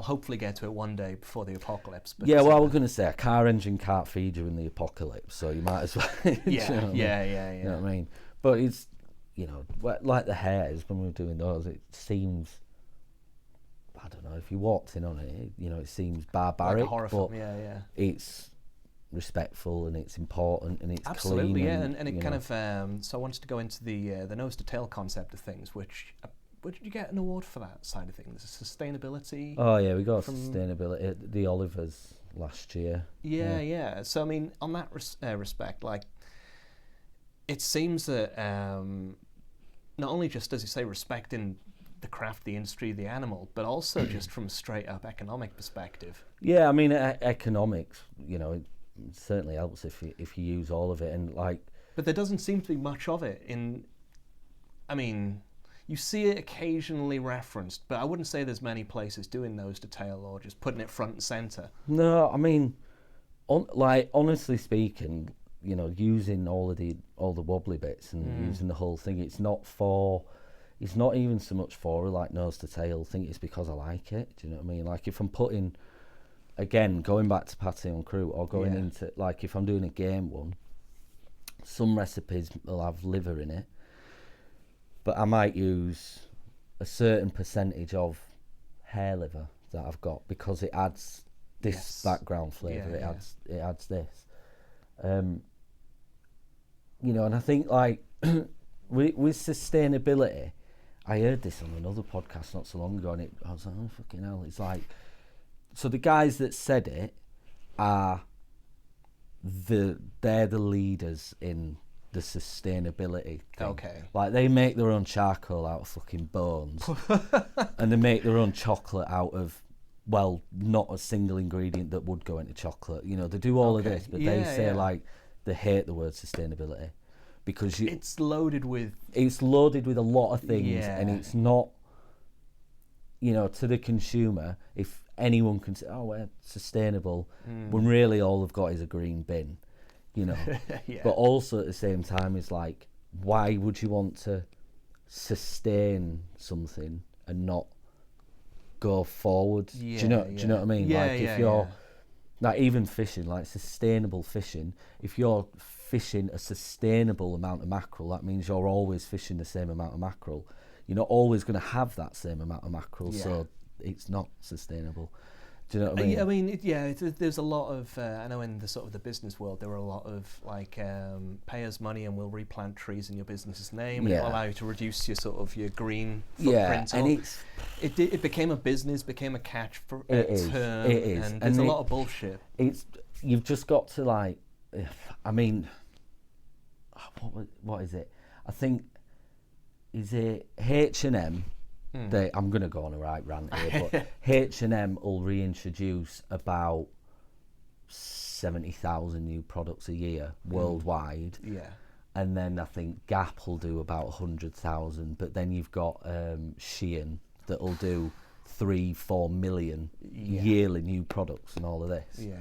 hopefully get to it one day before the apocalypse. But I was going to say a car engine can't feed you in the apocalypse, so you might as well. Yeah. You know what I mean? But it's like the hares, when we were doing those, it seems, I don't know, if you walked in on it, it seems barbaric, like a horror film. It's respectful and it's important and it's absolutely clean. And it kind of so I wanted to go into the nose to tail concept of things, which did you get an award for that side of things? Sustainability? Oh yeah, we got sustainability at the Olivers last year. Yeah. So I mean, on that respect, it seems that not only just, as you say, respecting the craft, the industry, the animal, but also just from a straight up economic perspective. Yeah, I mean, economics, it certainly helps if you use all of it, and But there doesn't seem to be much of it you see it occasionally referenced, but I wouldn't say there's many places doing nose to tail or just putting it front and center. No, I mean, honestly speaking, using all the wobbly bits and using the whole thing, it's not even so much for nose to tail. I think it's because I like it. Do you know what I mean? If I'm putting, again, going back to pâté en croûte, or going into if I'm doing a game one, some recipes will have liver in it, but I might use a certain percentage of hare liver that I've got because it adds this background flavour. It adds this. And I think with sustainability, I heard this on another podcast not so long ago, and I was like, oh fucking hell! It's so the guys that said it are they're the leaders in the sustainability thing. Okay. They make their own charcoal out of fucking bones, and they make their own chocolate out of, not a single ingredient that would go into chocolate. They do all of this, but they say they hate the word sustainability because it's loaded with a lot of things, and it's not, to the consumer, if anyone can say, oh, we're sustainable, when really all they've got is a green bin, But also at the same time, it's why would you want to sustain something and not go forward? Do you know what I mean? If you're even fishing, sustainable fishing, if you're fishing a sustainable amount of mackerel, that means you're always fishing the same amount of mackerel. You're not always going to have that same amount of mackerel, so it's not sustainable. Do you know what I mean? There's a lot of I know in the sort of the business world there were a lot of pay us money and we'll replant trees in your business's name, and it'll allow you to reduce your sort of your green footprint. And it became a business, became a catch for term. It is, and there's a lot of bullshit. You've just got to what is it? I think, is it H&M? I'm going to go on a right rant here, but H&M will reintroduce about 70,000 new products a year worldwide. And then I think Gap will do about 100,000, but then you've got Shein that will do 3-4 million yearly new products and all of this. Yeah.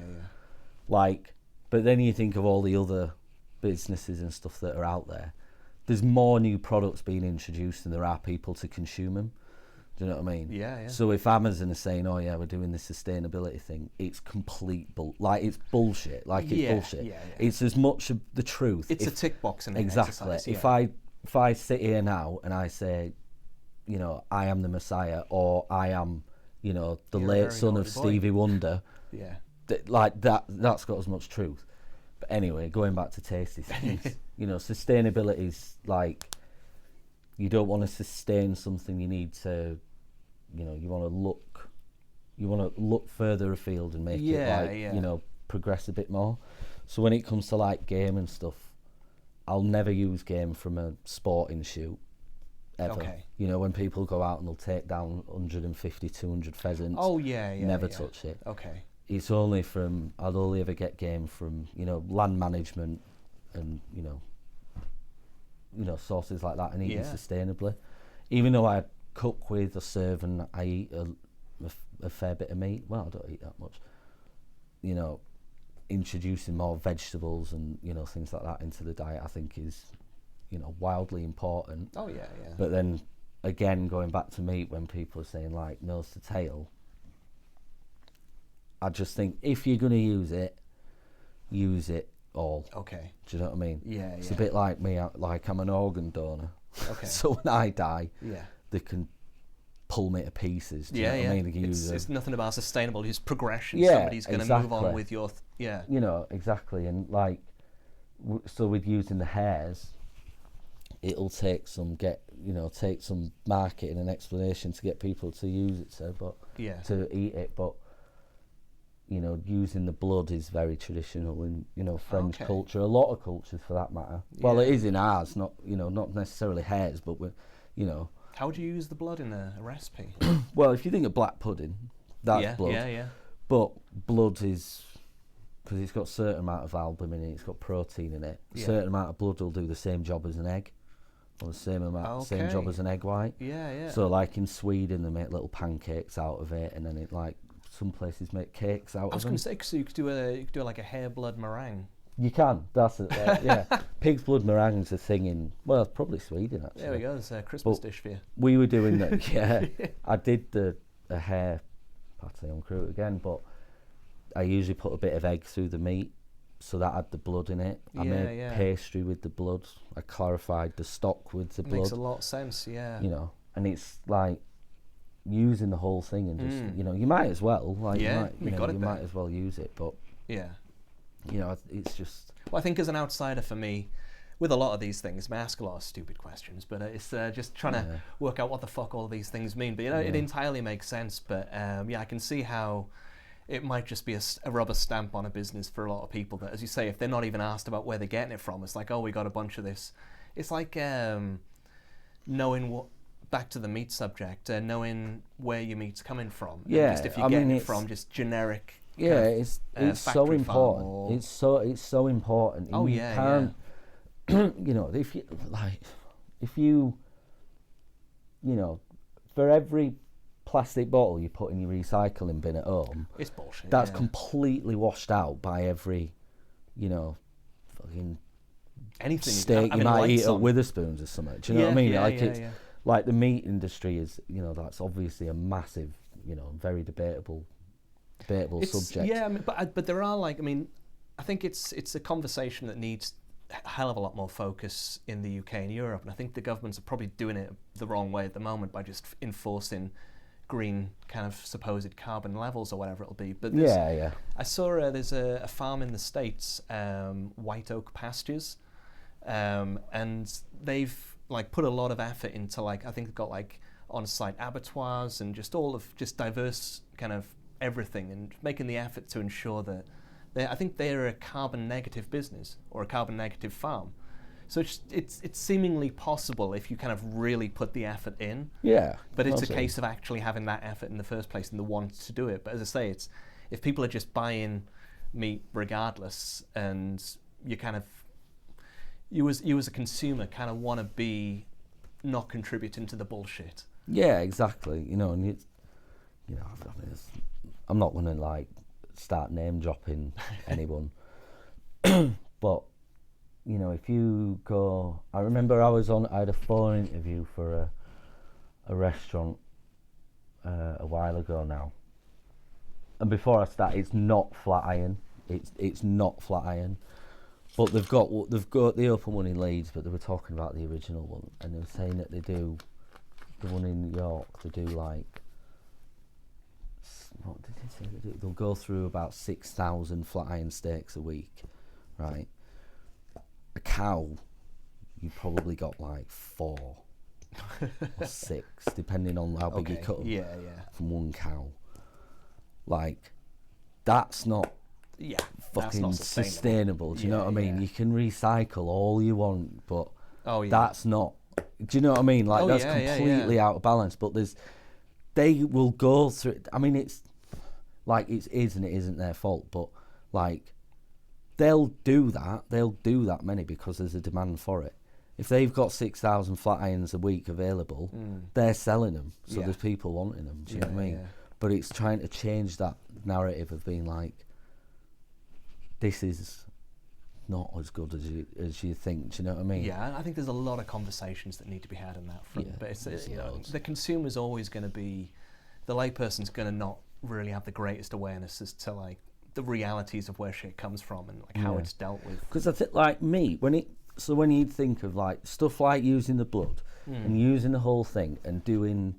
Like, but then you think of all the other businesses and stuff that are out there. There's more new products being introduced than there are people to consume them. Do you know what I mean? Yeah. So if Amazon is saying, "Oh yeah, we're doing this sustainability thing," it's complete it's bullshit. Like it's bullshit. Yeah. It's as much of the truth. It's a tick boxing exactly. exercise. If I sit here now and I say, you know, I am the Messiah, or I am, you know, the late son of Stevie Wonder. Yeah. That's got as much truth. But anyway, going back to tasty things, you know, sustainability is like, you don't want to sustain something. You need to, you know, you want to look further afield and make it you know, progress a bit more. So when it comes to like game and stuff, I'll never use game from a sporting shoot ever. Okay. You know, when people go out and they'll take down 150, 200 pheasants. Oh yeah. Never touch it. Okay. It's only from, I'll only ever get game from, you know, land management and, you know, sources like that, and eating sustainably. Even though I cook with or serve and I eat a fair bit of meat, well, I don't eat that much, you know, introducing more vegetables and, you know, things like that into the diet, I think is, you know, wildly important. Oh yeah. But then again, going back to meat, when people are saying like nose to tail, I just think if you're going to use it all. Okay. Do you know what I mean? Yeah. It's a bit like me, like I'm an organ donor. Okay. So when I die, Yeah. they can pull me to pieces. Do you Yeah. know what I mean? They can It's nothing about sustainable. It's progression. Yeah, Somebody's going to move on with your. Yeah. You know, exactly. And like, so with using the hairs, it'll take some marketing and explanation to get people to use it. To eat it, but. You know, using the blood is very traditional in, you know, French culture, a lot of cultures for that matter. Yeah. Well, it is in ours, not necessarily hairs, but we're, you know. How would you use the blood in a recipe? Well, if you think of black pudding, that's blood. Yeah. But blood is, because it's got a certain amount of albumin in it, it's got protein in it. A certain amount of blood will do the same job as an egg, or the same job as an egg white. Yeah. So like in Sweden, they make little pancakes out of it, and then it like, some places make cakes out of them. I was going to say, so you could do like a hair blood meringue. You can, that's it. Yeah, pig's blood meringue's a thing in, well, probably Sweden actually. There we go. It's a Christmas dish for you. We were doing that. Yeah, I did a hair pate on croûte again, but I usually put a bit of egg through the meat, so that had the blood in it. I made pastry with the blood. I clarified the stock with the blood. Makes a lot of sense. Yeah. You know, and it's like, using the whole thing and just you know, you might as well you might as well use it, but you know, it's just, well, I think as an outsider, for me, with a lot of these things, I ask a lot of stupid questions, but it's just trying to work out what the fuck all of these things mean. But you know, it entirely makes sense. But I can see how it might just be a rubber stamp on a business for a lot of people that, as you say, if they're not even asked about where they're getting it from, it's like, oh, we got a bunch of this. It's like knowing what, back to the meat subject, knowing where your meat's coming from. Yeah, just if you're getting it from just generic. Yeah, it's so important. It's so important. Oh, you can't, you know, if you know, for every plastic bottle you put in your recycling bin at home, it's bullshit. That's completely washed out by every, you know, fucking anything steak you might eat at Witherspoons or something. Do you know what I mean? Yeah. Like the meat industry is, you know, that's obviously a massive, you know, very debatable subject. Yeah, I mean, but there are I think it's a conversation that needs a hell of a lot more focus in the UK and Europe, and I think the governments are probably doing it the wrong way at the moment by just enforcing green kind of supposed carbon levels or whatever it'll be. But I saw there's a farm in the States, White Oak Pastures, and they've put a lot of effort into I think they've got on-site abattoirs and just diverse kind of everything, and making the effort to ensure that I think they're a carbon negative business or a carbon negative farm. So it's seemingly possible if you kind of really put the effort in. Yeah. But it's a case of actually having that effort in the first place and the want to do it. But as I say, it's if people are just buying meat regardless, and you kind of you as a consumer kind of want to be not contributing to the bullshit. Yeah, exactly. You know, and you know, I'm not going to like start name dropping anyone, but you know, if you go, I remember I had a phone interview for a restaurant a while ago now, and before I start, it's not Flatiron. It's not Flatiron, but they've got the open one in Leeds, but they were talking about the original one, and they were saying that they do the one in York. They do like, what did they say? They'll go through about 6,000 Flatiron steaks a week, right? A cow, you probably got like 4 or 6, depending on how big you cut them. Yeah. From one cow, like that's not fucking not sustainable. Do you know what I mean? Yeah. You can recycle all you want, but Oh yeah. that's not. Do you know what I mean? Like that's completely out of balance. But they will go through. I mean, it's like it is and it isn't their fault, but like they'll do that. They'll do that many because there's a demand for it. If they've got 6,000 flat irons a week available, they're selling them. So there's people wanting them. Do you know what I mean? Yeah. But it's trying to change that narrative of being like, this is not as good as you think. Do you know what I mean? Yeah, I think there's a lot of conversations that need to be had on that front. But it's you know, the consumer's always going to be, the layperson's going to not really have the greatest awareness as to like the realities of where shit comes from and like how it's dealt with. Because I think like me, when you think of like stuff like using the blood and using the whole thing and doing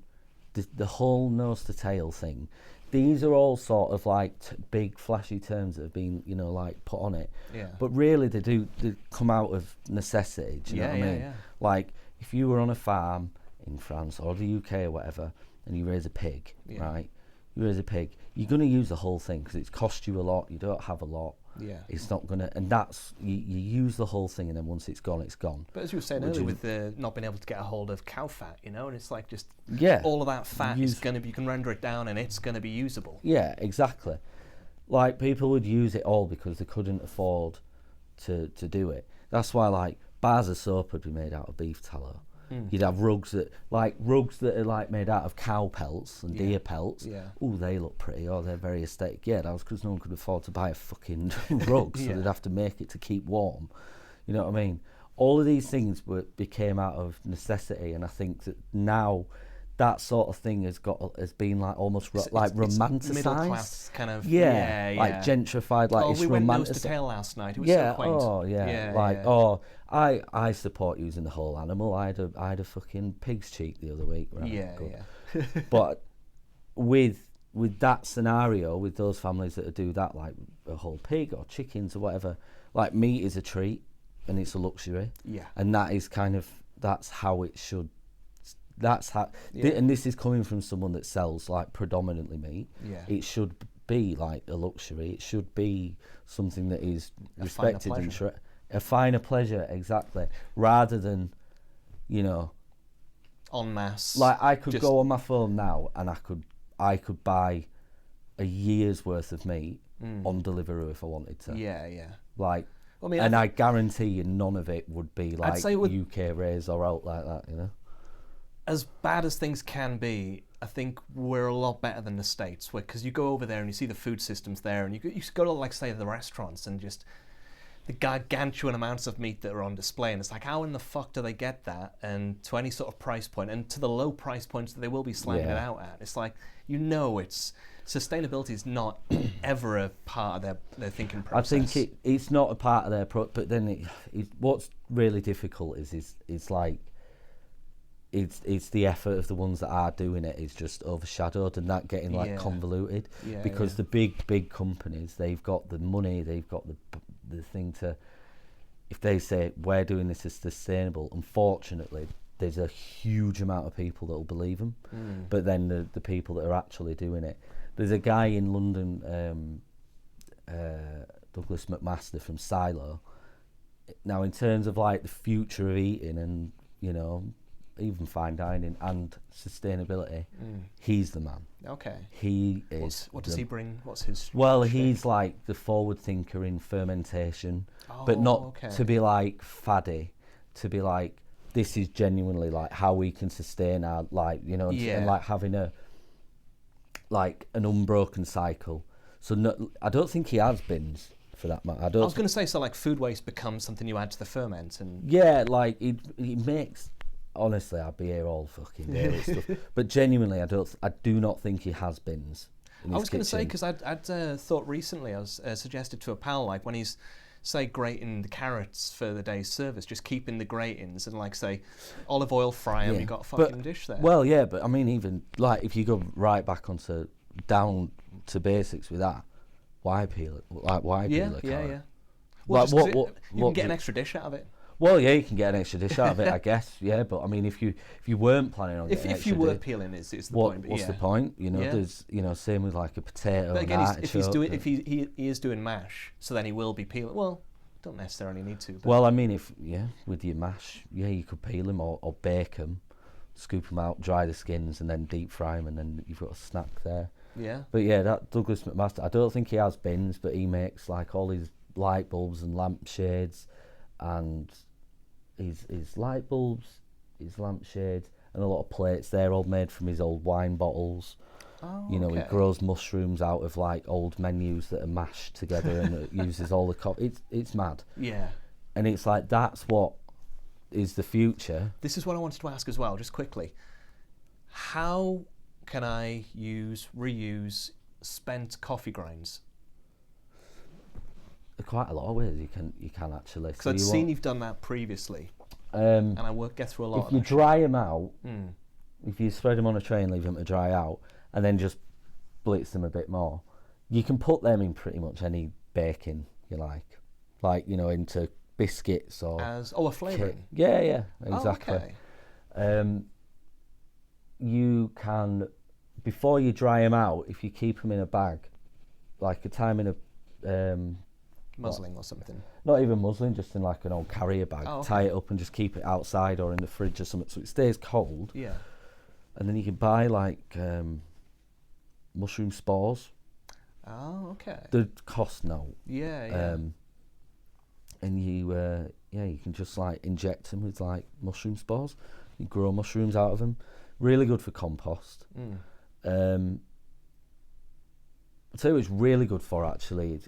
the whole nose to tail thing, these are all sort of like big flashy terms that have been, you know, like put on it. Yeah. But really they come out of necessity. Do you know what I mean? Yeah. Like if you were on a farm in France or the UK or whatever, and you raise a pig, right? You raise a pig, you're going to use the whole thing because it's cost you a lot. You don't have a lot. Yeah. It's not going to, and that's, you use the whole thing, and then once it's gone, it's gone. But as you were saying earlier, with the not being able to get a hold of cow fat, you know, and it's like just all of that fat is going to be, you can render it down and it's going to be usable. Yeah, exactly. Like people would use it all because they couldn't afford to do it. That's why like bars of soap would be made out of beef tallow. You'd have rugs that are like made out of cow pelts and deer pelts. Yeah. Oh, they look pretty. Oh, they're very aesthetic. Yeah, that was because no one could afford to buy a fucking rug, so they'd have to make it to keep warm. You know what I mean? All of these things became out of necessity, and I think that now that sort of thing has been like almost romanticised. Middle class kind of. Like gentrified. Like it's we went nose to romanticised. tail last night. It was so quaint. I support using the whole animal. I had a fucking pig's cheek the other week. Right? But with that scenario, with those families that do that, like a whole pig or chickens or whatever, like meat is a treat and it's a luxury. Yeah. And that is that's how it should. That's how, and this is coming from someone that sells like predominantly meat. Yeah. It should be like a luxury. It should be something that is respected and a finer pleasure, exactly. Rather than, you know, en masse. Like I could go on my phone now and I could buy a year's worth of meat on Deliveroo if I wanted to. Yeah, yeah. Like, I guarantee you none of it would be like UK raised or out like that, you know. As bad as things can be, I think we're a lot better than the States, because you go over there and you see the food systems there, and you go to, like, say, the restaurants and just the gargantuan amounts of meat that are on display, and it's like, how in the fuck do they get that? And to any sort of price point, and to the low price points that they will be slamming it out at, it's like, you know, sustainability is not ever a part of their thinking process. I think it's not a part of their but then what's really difficult is like, it's the effort of the ones that are doing it is just overshadowed, and that getting like convoluted because the big companies, they've got the money, they've got the thing to, if they say we're doing this as sustainable, unfortunately there's a huge amount of people that will believe them, but then the people that are actually doing it, there's a guy in London, Douglas McMaster from Silo. Now in terms of like the future of eating and, you know, even fine dining and sustainability, he's the man. Okay. He is. What does he bring? What's his? Well, he's like the forward thinker in fermentation, but not to be like faddy, to be like, this is genuinely like how we can sustain our, like, you know, and like having like an unbroken cycle. So no, I don't think he has bins for that matter. I was going to say, so like food waste becomes something you add to the ferment, and yeah, like he makes. Honestly, I'd be here all fucking day with stuff. But genuinely, I do not think he has bins. I was going to say, because I'd thought recently, I was suggested to a pal, like when he's, say, grating the carrots for the day's service, just keeping the gratings and, like, say, olive oil fry them, you got a fucking dish there. Well, yeah, but I mean, even, like, if you go right back down to basics with that, why peel it? Like, why peel a carrot? Yeah. Well, like, you can get an extra dish out of it. Well, yeah, you can get an extra dish out of it, I guess. Yeah, but I mean, if you weren't planning on getting if you were peeling, is the point. But what's the point? You know, there's same with like a potato. But again, if he's doing he is doing mash, so then he will be peeling. Well, don't necessarily need to. But. Well, I mean, with your mash, you could peel them or bake them, scoop them out, dry the skins, and then deep fry them, and then you've got a snack there. Yeah. But yeah, that Douglas McMaster, I don't think he has bins, but he makes like all his light bulbs and lampshades, and his light bulbs, his lampshades, and a lot of plates. They're all made from his old wine bottles. Oh, you know, okay. He grows mushrooms out of like old menus that are mashed together, and it uses all the it's mad. Yeah. And it's like that's what is the future. This is what I wanted to ask as well, just quickly. How can I reuse spent coffee grounds? Quite a lot of ways you can actually. Because I'd seen you've done that previously, and I get through a lot. If you dry them out, if you spread them on a tray and leave them to dry out, and then just blitz them a bit more, you can put them in pretty much any baking you like into biscuits or a flavouring. Yeah, exactly. Oh, okay. You can, before you dry them out, if you keep them in a bag, like a time in a muslin or something. Not even muslin, just in like an old carrier bag. Oh, okay. Tie it up and just keep it outside or in the fridge or something so it stays cold. Yeah. And then you can buy like mushroom spores. Oh, okay. The cost no. Yeah. And you can just like inject them with like mushroom spores. You grow mushrooms out of them. Really good for compost. I'll tell you what it's really good for actually.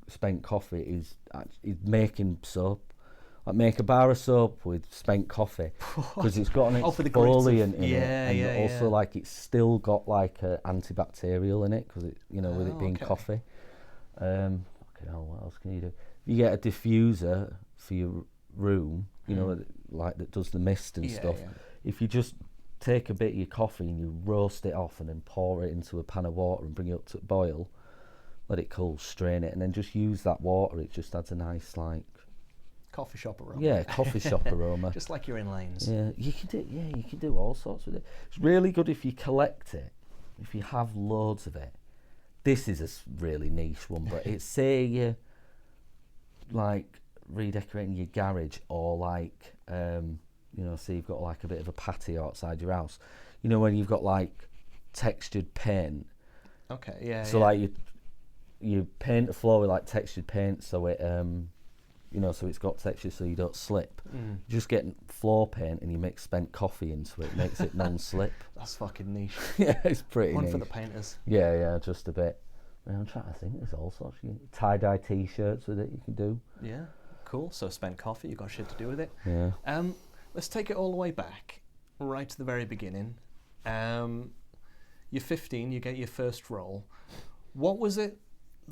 Spent coffee is making soap. Like make a bar of soap with spent coffee because it's got an exfoliant in it, and also like it's still got like an antibacterial in it because it with it being coffee. What else can you do? You get a diffuser for your room, like that does the mist and stuff. Yeah. If you just take a bit of your coffee and you roast it off and then pour it into a pan of water and bring it up to boil. Let it cool, strain it, and then just use that water. It just adds a nice coffee shop aroma. Yeah, coffee shop aroma. Just like you're in Lanes. Yeah, you can do all sorts with it. It's really good if you collect it. If you have loads of it. This is a really niche one, but it's say you like redecorating your garage or like say you've got like a bit of a patio outside your house. When you've got like textured paint. Okay, yeah. So like you paint the floor with like textured paint so it so it's got texture so you don't slip. You just get floor paint and you mix spent coffee into it, makes it non-slip. That's fucking niche. Yeah, it's pretty One niche. for the painters. Yeah, just a bit. I'm trying to think, there's all sorts of tie-dye t-shirts with it you can do. Yeah, cool. So spent coffee, you got shit to do with it. Yeah. Let's take it all the way back, right to the very beginning. You're 15, you get your first role. What was it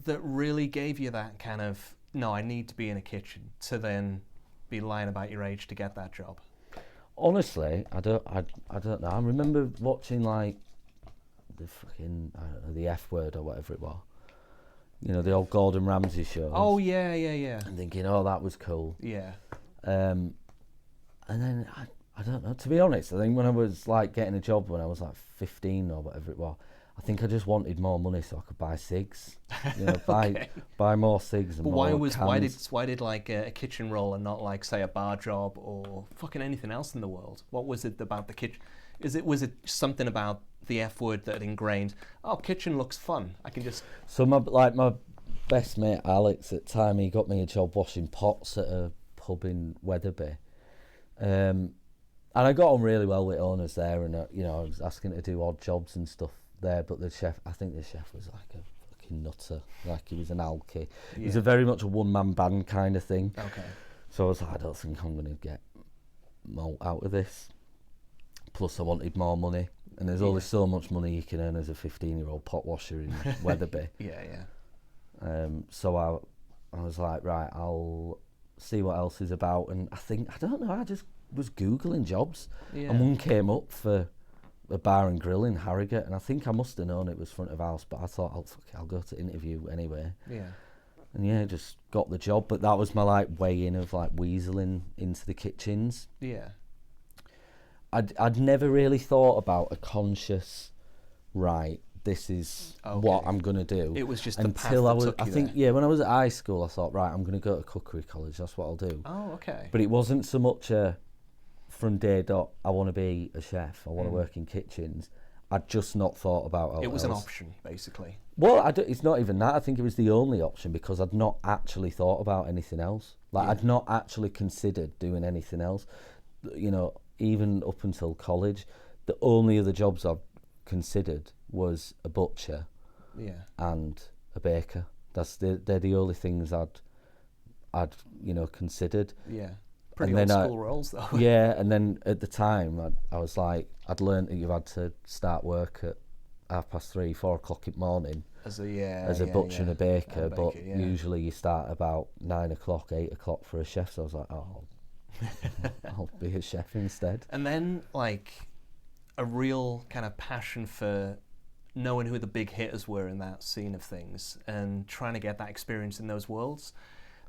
that really gave you that kind of, no, I need to be in a kitchen, to then be lying about your age to get that job? Honestly, I don't know. I remember watching like the fucking, I don't know, the F Word or whatever it was. The old Gordon Ramsay shows. Oh yeah. And thinking, oh, that was cool. Yeah. And then I don't know. To be honest, I think when I was like getting a job when I was like 15 or whatever it was, I think I just wanted more money so I could buy cigs. Buy more cigs and more cans. Why did like a kitchen role and not like say a bar job or fucking anything else in the world? What was it about the kitchen? Was it something about the F word that had ingrained? Oh, kitchen looks fun. I can just. So my best mate Alex at the time, he got me a job washing pots at a pub in Wetherby. And I got on really well with owners there, and I was asking to do odd jobs and stuff there, but I think the chef was like a fucking nutter. Like, he was an alky. It was a very much a one-man band kind of thing. Okay. So I was like, I don't think I'm going to get more out of this. Plus, I wanted more money. And there's only so much money you can earn as a 15-year-old pot washer in Wetherby. So I was like, right, I'll see what else is about. And I don't know, I just was Googling jobs. And one came up for a bar and grill in Harrogate. And I think I must have known it was front of house, but I thought, I'll go to interview anyway. Yeah. And just got the job. But that was my like way in of like weaseling into the kitchens. Yeah. I'd never really thought about a conscious, right, this is what I'm going to do. It was just until I think when I was at high school, I thought, right, I'm going to go to cookery college, that's what I'll do. Oh, okay. But it wasn't so much from day dot, I want to be a chef, I want to work in kitchens. I'd just not thought about it was an option, basically. Well, it's not even that. I think it was the only option because I'd not actually thought about anything else. Like, I'd not actually considered doing anything else. You know, even up until college, the only other jobs I've considered was a butcher and a baker. They're the only things I'd considered. Yeah. Pretty old school roles though. Yeah, and then at the time I was like, I'd learned that you had to start work at 3:30, 4 o'clock in the morning as a butcher and a baker, but usually you start about 9 o'clock, 8 o'clock for a chef. So I was like, I'll be a chef instead. And then like a real kind of passion for knowing who the big hitters were in that scene of things and trying to get that experience in those worlds.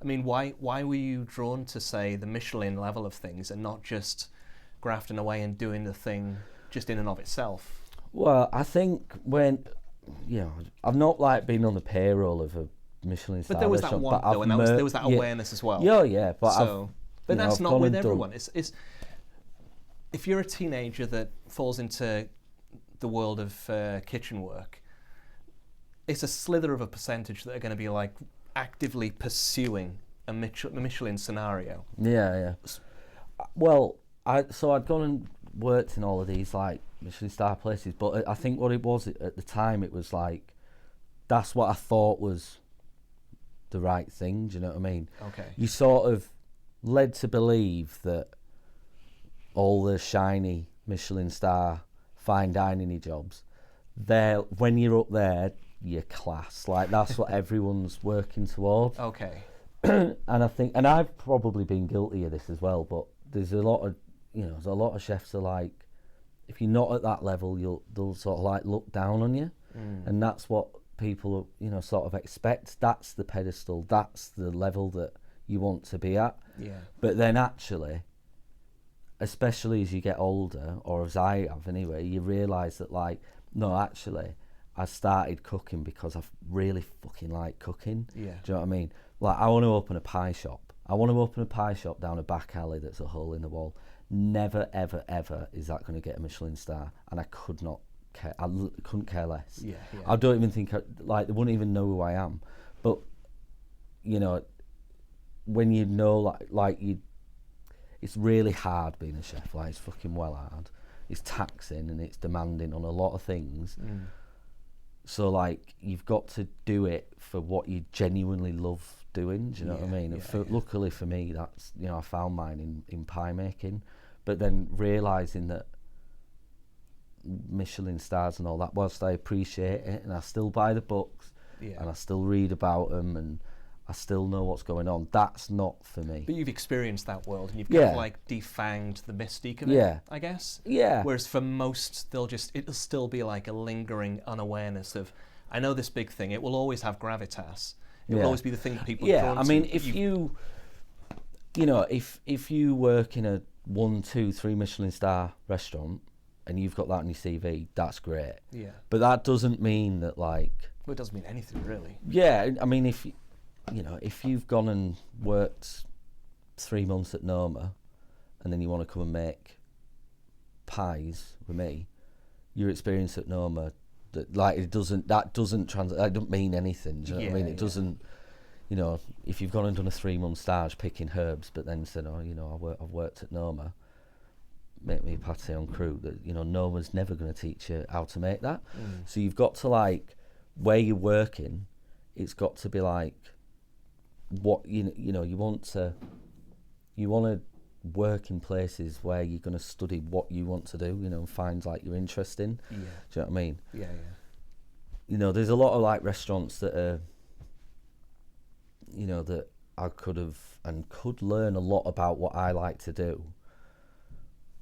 I mean, why were you drawn to, say, the Michelin level of things and not just grafting away and doing the thing just in and of itself? Well, I think I've not like been on the payroll of a Michelin star. But there was that one though, and there was that awareness as well. Yeah, but but that's not with everyone. It's if you're a teenager that falls into the world of kitchen work, it's a slither of a percentage that are going to be like actively pursuing a Michelin scenario. Yeah. Well, I'd gone and worked in all of these like Michelin star places, but I think what it was at the time, it was like that's what I thought was the right thing. Do you know what I mean? Okay. You sort of led to believe that all the shiny Michelin star fine dining jobs, when you're up there, you're class. Like that's what everyone's working towards. Okay. And I think, and I've probably been guilty of this as well, but there's a lot of chefs are like, if you're not at that level, they'll sort of like look down on you, and that's what people sort of expect. That's the pedestal. That's the level that you want to be at. Yeah. But then actually, especially as you get older, or as I have anyway, you realise that like, no, actually, I started cooking because I really fucking like cooking. Yeah. Do you know what I mean? Like, I want to open a pie shop. I want to open a pie shop down a back alley that's a hole in the wall. Never, ever, ever is that going to get a Michelin star, and I could not care. I couldn't care less. Yeah. I don't even think they wouldn't even know who I am. But when you know, it's really hard being a chef. Like, it's fucking well hard. It's taxing and it's demanding on a lot of things. So like, you've got to do it for what you genuinely love doing. Do you know what I mean? And luckily for me, that's I found mine in pie making. But then realising that Michelin stars and all that, whilst I appreciate it and I still buy the books and I still read about them and I still know what's going on, that's not for me. But you've experienced that world and you've kind of like defanged the mystique of it, I guess. Yeah. Whereas for most, it'll still be like a lingering unawareness of, I know this big thing, it will always have gravitas. It will always be the thing that people are drawn to. I mean, if if you work in a 1, 2, 3 Michelin star restaurant and you've got that on your CV, that's great. Yeah. But that doesn't mean that like... Well, it doesn't mean anything, really. Yeah, I mean, if you've gone and worked 3 months at Noma and then you want to come and make pies with me, your experience at Noma, that doesn't translate. That doesn't mean anything. Do you know what I mean? It doesn't. If you've gone and done a 3-month stage picking herbs, but then said, I've worked at Noma, make me pâté en croûte, that no one's never going to teach you how to make that. So you've got to, like, where you're working, it's got to be like what you want to work in places where you're going to study what you want to do, and find like your interest in. Do you know what I mean? There's a lot of like restaurants that are that I could learn a lot about what I like to do,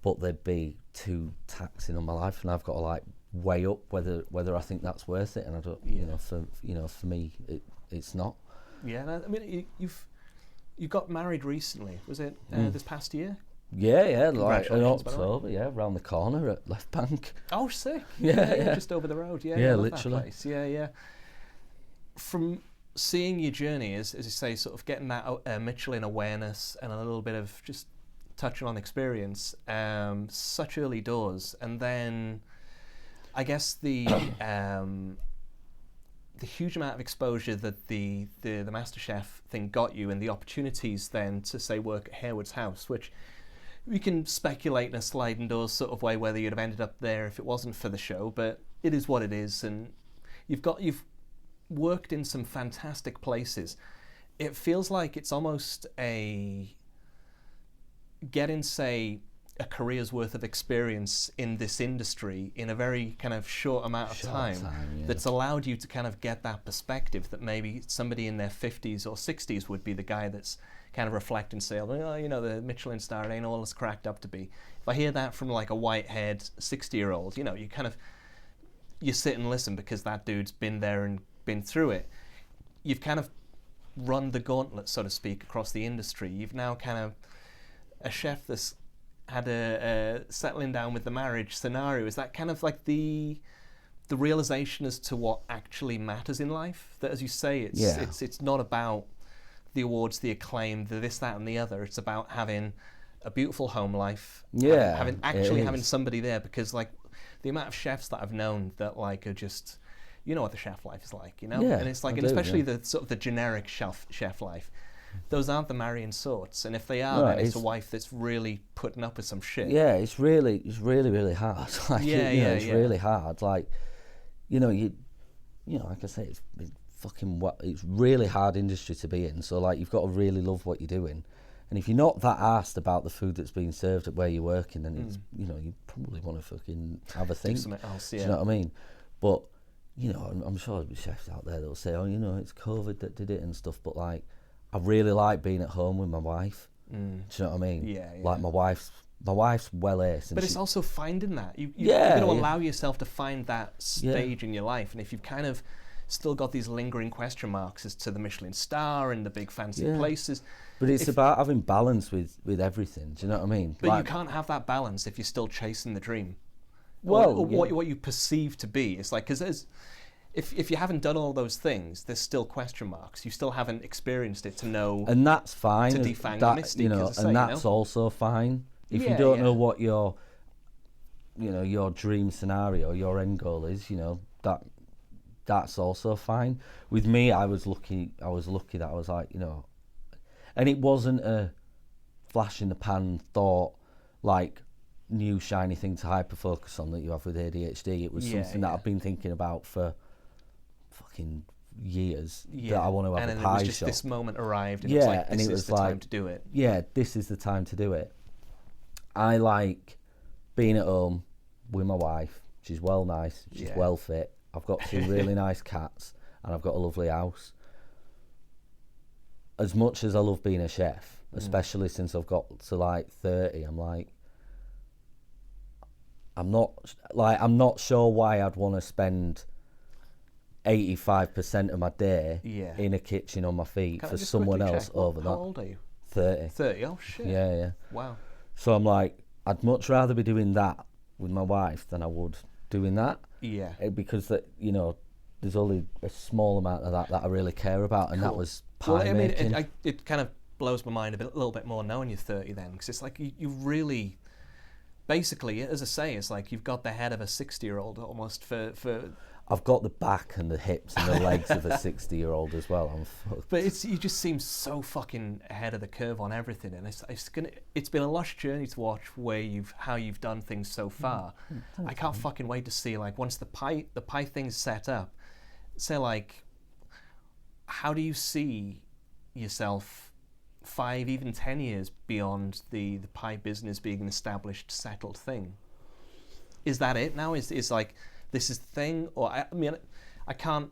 but they'd be too taxing on my life, and I've got to like weigh up whether I think that's worth it, and I don't. For me, it's not. I mean, you got married recently. Was it this past year? Yeah, like in October. Yeah, around the corner at Left Bank. Oh, sick. Yeah, just over the road. Yeah, yeah, I love literally. That place. Yeah. From seeing your journey, as you say, sort of getting that Michelin awareness and a little bit of just touching on experience, such early doors, and then I guess the huge amount of exposure that the Masterchef thing got you, and the opportunities then to say work at Harewood's house, which we can speculate in a sliding doors sort of way whether you'd have ended up there if it wasn't for the show, but it is what it is, and you've worked in some fantastic places. It feels like it's almost getting, say, a career's worth of experience in this industry in a very kind of short amount of time, that's allowed you to kind of get that perspective that maybe somebody in their 50s or 60s would be the guy that's kind of reflect and say, oh, the Michelin star ain't all it's cracked up to be. If I hear that from like a Whitehead 60-year-old, you sit and listen because that dude's been there and been through it. You've kind of run the gauntlet, so to speak, across the industry. You've now kind of a chef that's had a settling down with the marriage scenario. Is that kind of like the realization as to what actually matters in life? That, as you say, it's not about the awards, the acclaim, the this, that, and the other. It's about having a beautiful home life. Having somebody there, because like the amount of chefs that I've known that like are just, what the chef life is like, and it's like, especially the sort of the generic chef life. Those aren't the marrying sorts, and if they are, then it's a wife that's really putting up with some shit. Yeah, it's really hard. Like, it's really hard. Like, like I say, it's really hard industry to be in. So like, you've got to really love what you're doing, and if you're not that arsed about the food that's being served at where you're working, then it's you probably want to fucking have a think. Do something else. Yeah. Do you know what I mean? But I'm sure there'll be chefs out there that'll say, oh, it's COVID that did it and stuff. But like, I really like being at home with my wife. Do you know what I mean? Yeah. Like my wife's well aced. But it's also finding that. You've got to allow yourself to find that stage in your life. And if you've kind of still got these lingering question marks as to the Michelin star and the big fancy places. But it's about having balance with everything. Do you know what I mean? But you can't have that balance if you're still chasing the dream. Well, or what you perceive to be. It's like, because if you haven't done all those things, there's still question marks. You still haven't experienced it to know. And that's fine. To defang the mystique, and that's also fine. If you don't know what your dream scenario, your end goal is, that's also fine. With me, I was lucky that I was like, and it wasn't a flash in the pan thought, like, new shiny thing to hyper focus on that you have with ADHD. It was something that I've been thinking about for fucking years, that I want to have a pie shop. And it was just this moment arrived, and it was like, this is the time to do it. Yeah, this is the time to do it. I like being at home with my wife. She's well nice, she's well fit. I've got 2 really nice cats, and I've got a lovely house. As much as I love being a chef, especially since I've got to like 30, I'm not sure why I'd want to spend 85% of my day in a kitchen on my feet for someone else over that. How old are you? 30. 30, oh shit. Yeah. Wow. So I'm like, I'd much rather be doing that with my wife than I would doing that. Yeah. Because there's only a small amount of that I really care about, and that was pie making. It kind of blows my mind a little bit more knowing you're 30 then, because it's like you really, basically, as I say, it's like you've got the head of a 60-year-old almost for I've got the back and the hips and the legs of a 60-year-old as well. I'm fucked. But you just seem so fucking ahead of the curve on everything, and it's been a lush journey to watch how you've done things so far. I can't fucking wait to see, like, once the pie thing's set up. Say, like, how do you see yourself 5, even 10 years beyond the pie business being an established, settled thing? Is that it now? Is like, this is the thing? Or, I mean, I can't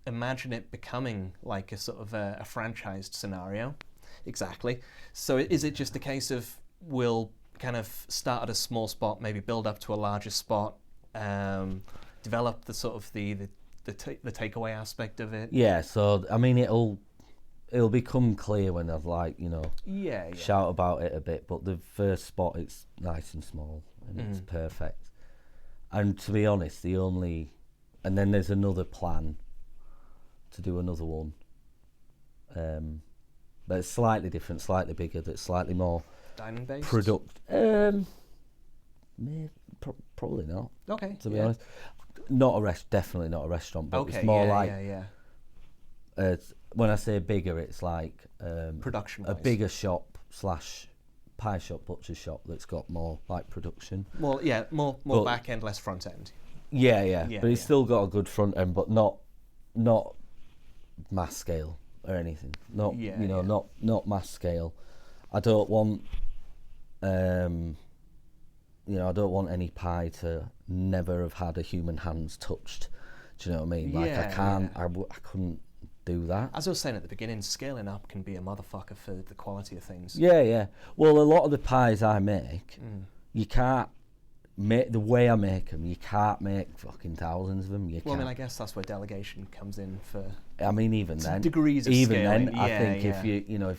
imagine it becoming like a sort of a franchised scenario. Exactly. So is it just a case of we'll kind of start at a small spot, maybe build up to a larger spot, develop the sort of the takeaway aspect of it? Yeah, so, I mean, it'll become clear when I've, like, you know, shout about it a bit, but the first spot, it's nice and small, and it's perfect. And to be honest, and then there's another plan to do another one, but it's slightly different, slightly bigger, that's slightly more dining based. Probably not. Okay. To be honest, definitely not a restaurant, but okay, it's more when I say bigger, it's like production. A bigger shop / pie shop, butcher shop that's got more like production. More back end, less front end. Yeah, but it's still got a good front end, but not mass scale or anything. Not mass scale. I don't want I don't want any pie to never have had a human hands touched. Do you know what I mean? Like, I couldn't do that. As I was saying at the beginning, scaling up can be a motherfucker for the quality of things. Yeah. Well, a lot of the pies I make, you can't make the way I make them. You can't make fucking thousands of them. I mean, I guess that's where delegation comes in for. I mean, even then, degrees of even scaling. then, I think if you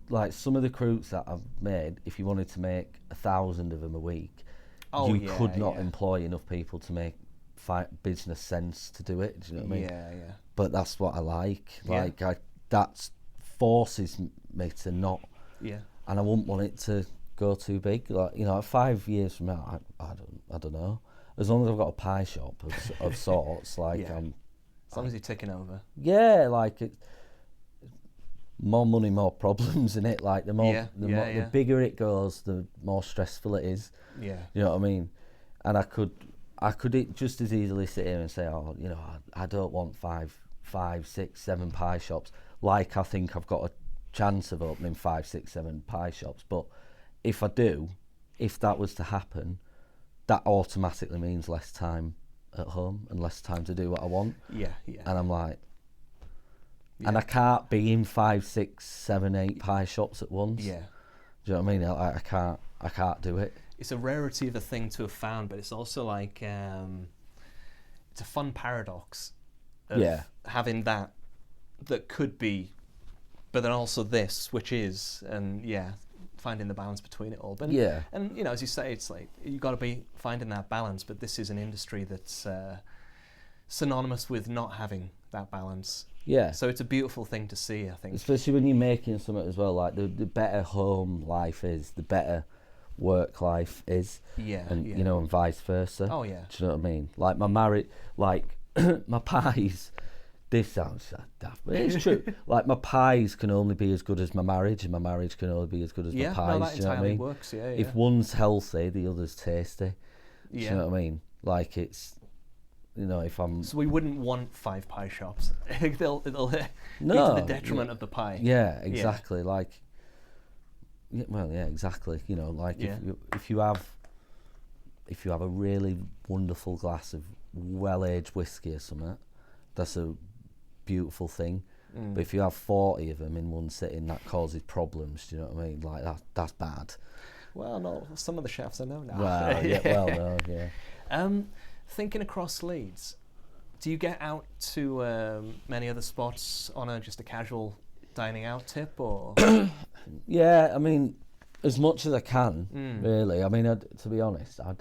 like some of the croutes that I've made, if you wanted to make 1,000 of them a week, you could not employ enough people to make business sense to do it. Do you know what I mean? Yeah. But that's what I like. That forces me to not. Yeah. And I wouldn't want it to go too big. Like, 5 years from now, I don't know. As long as I've got a pie shop of sorts, like as long as you're ticking over. Yeah, like it. More money, more problems in it. Like the bigger it goes, the more stressful it is. Yeah. You know what I mean? And I could just as easily sit here and say, I don't want 5, 6, 7 pie shops. Like, I think I've got a chance of opening 5, 6, 7 pie shops. But if I do, if that was to happen, that automatically means less time at home and less time to do what I want. Yeah. And I'm like, and I can't be in 5, 6, 7, 8 pie shops at once. Yeah. Do you know what I mean? I can't do it. It's a rarity of a thing to have found, but it's also like it's a fun paradox of having that could be, but then also this, which is, and finding the balance between it all. But and as you say, it's like you got to be finding that balance. But this is an industry that's synonymous with not having that balance. Yeah. So it's a beautiful thing to see, I think. Especially when you're making something as well. Like the better home life is, the better work life is. Yeah. And and vice versa. Oh yeah. Do you know what I mean? Like my pies. This sounds daft, but it's true. Like, my pies can only be as good as my marriage, and my marriage can only be as good as my pies. That do you know what I mean? Works. Yeah. If one's healthy, the other's tasty. Do you know what I mean? Like, it's, if I'm. So we wouldn't want 5 pie shops. it'll be to the detriment of the pie. Yeah, exactly. Yeah. Like, exactly. If you have a really wonderful glass of well-aged whiskey or something, that's a beautiful thing. But if you have 40 of them in one sitting, that causes problems. Do you know what I mean? Like, that's bad. Well, no, some of the chefs I know now. Well, Thinking across Leeds, do you get out to many other spots on just a casual dining out tip, or? Yeah, I mean, as much as I can, really. I mean, to be honest, I'm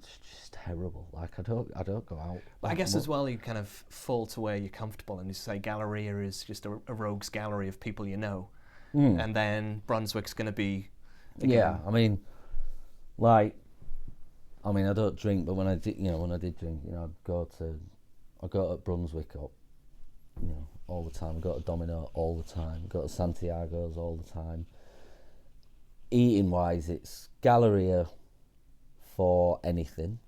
just terrible. Like, I don't go out. But I guess as well, you kind of fall to where you're comfortable, and you say Galleria is just a rogues gallery of people you know, and then Brunswick's going to be. Again, I mean, like, I mean, I don't drink, but when I did drink, I'd go to Brunswick up, all the time. I go to Domino all the time. I go to Santiago's all the time. Eating wise, it's Galleria for anything,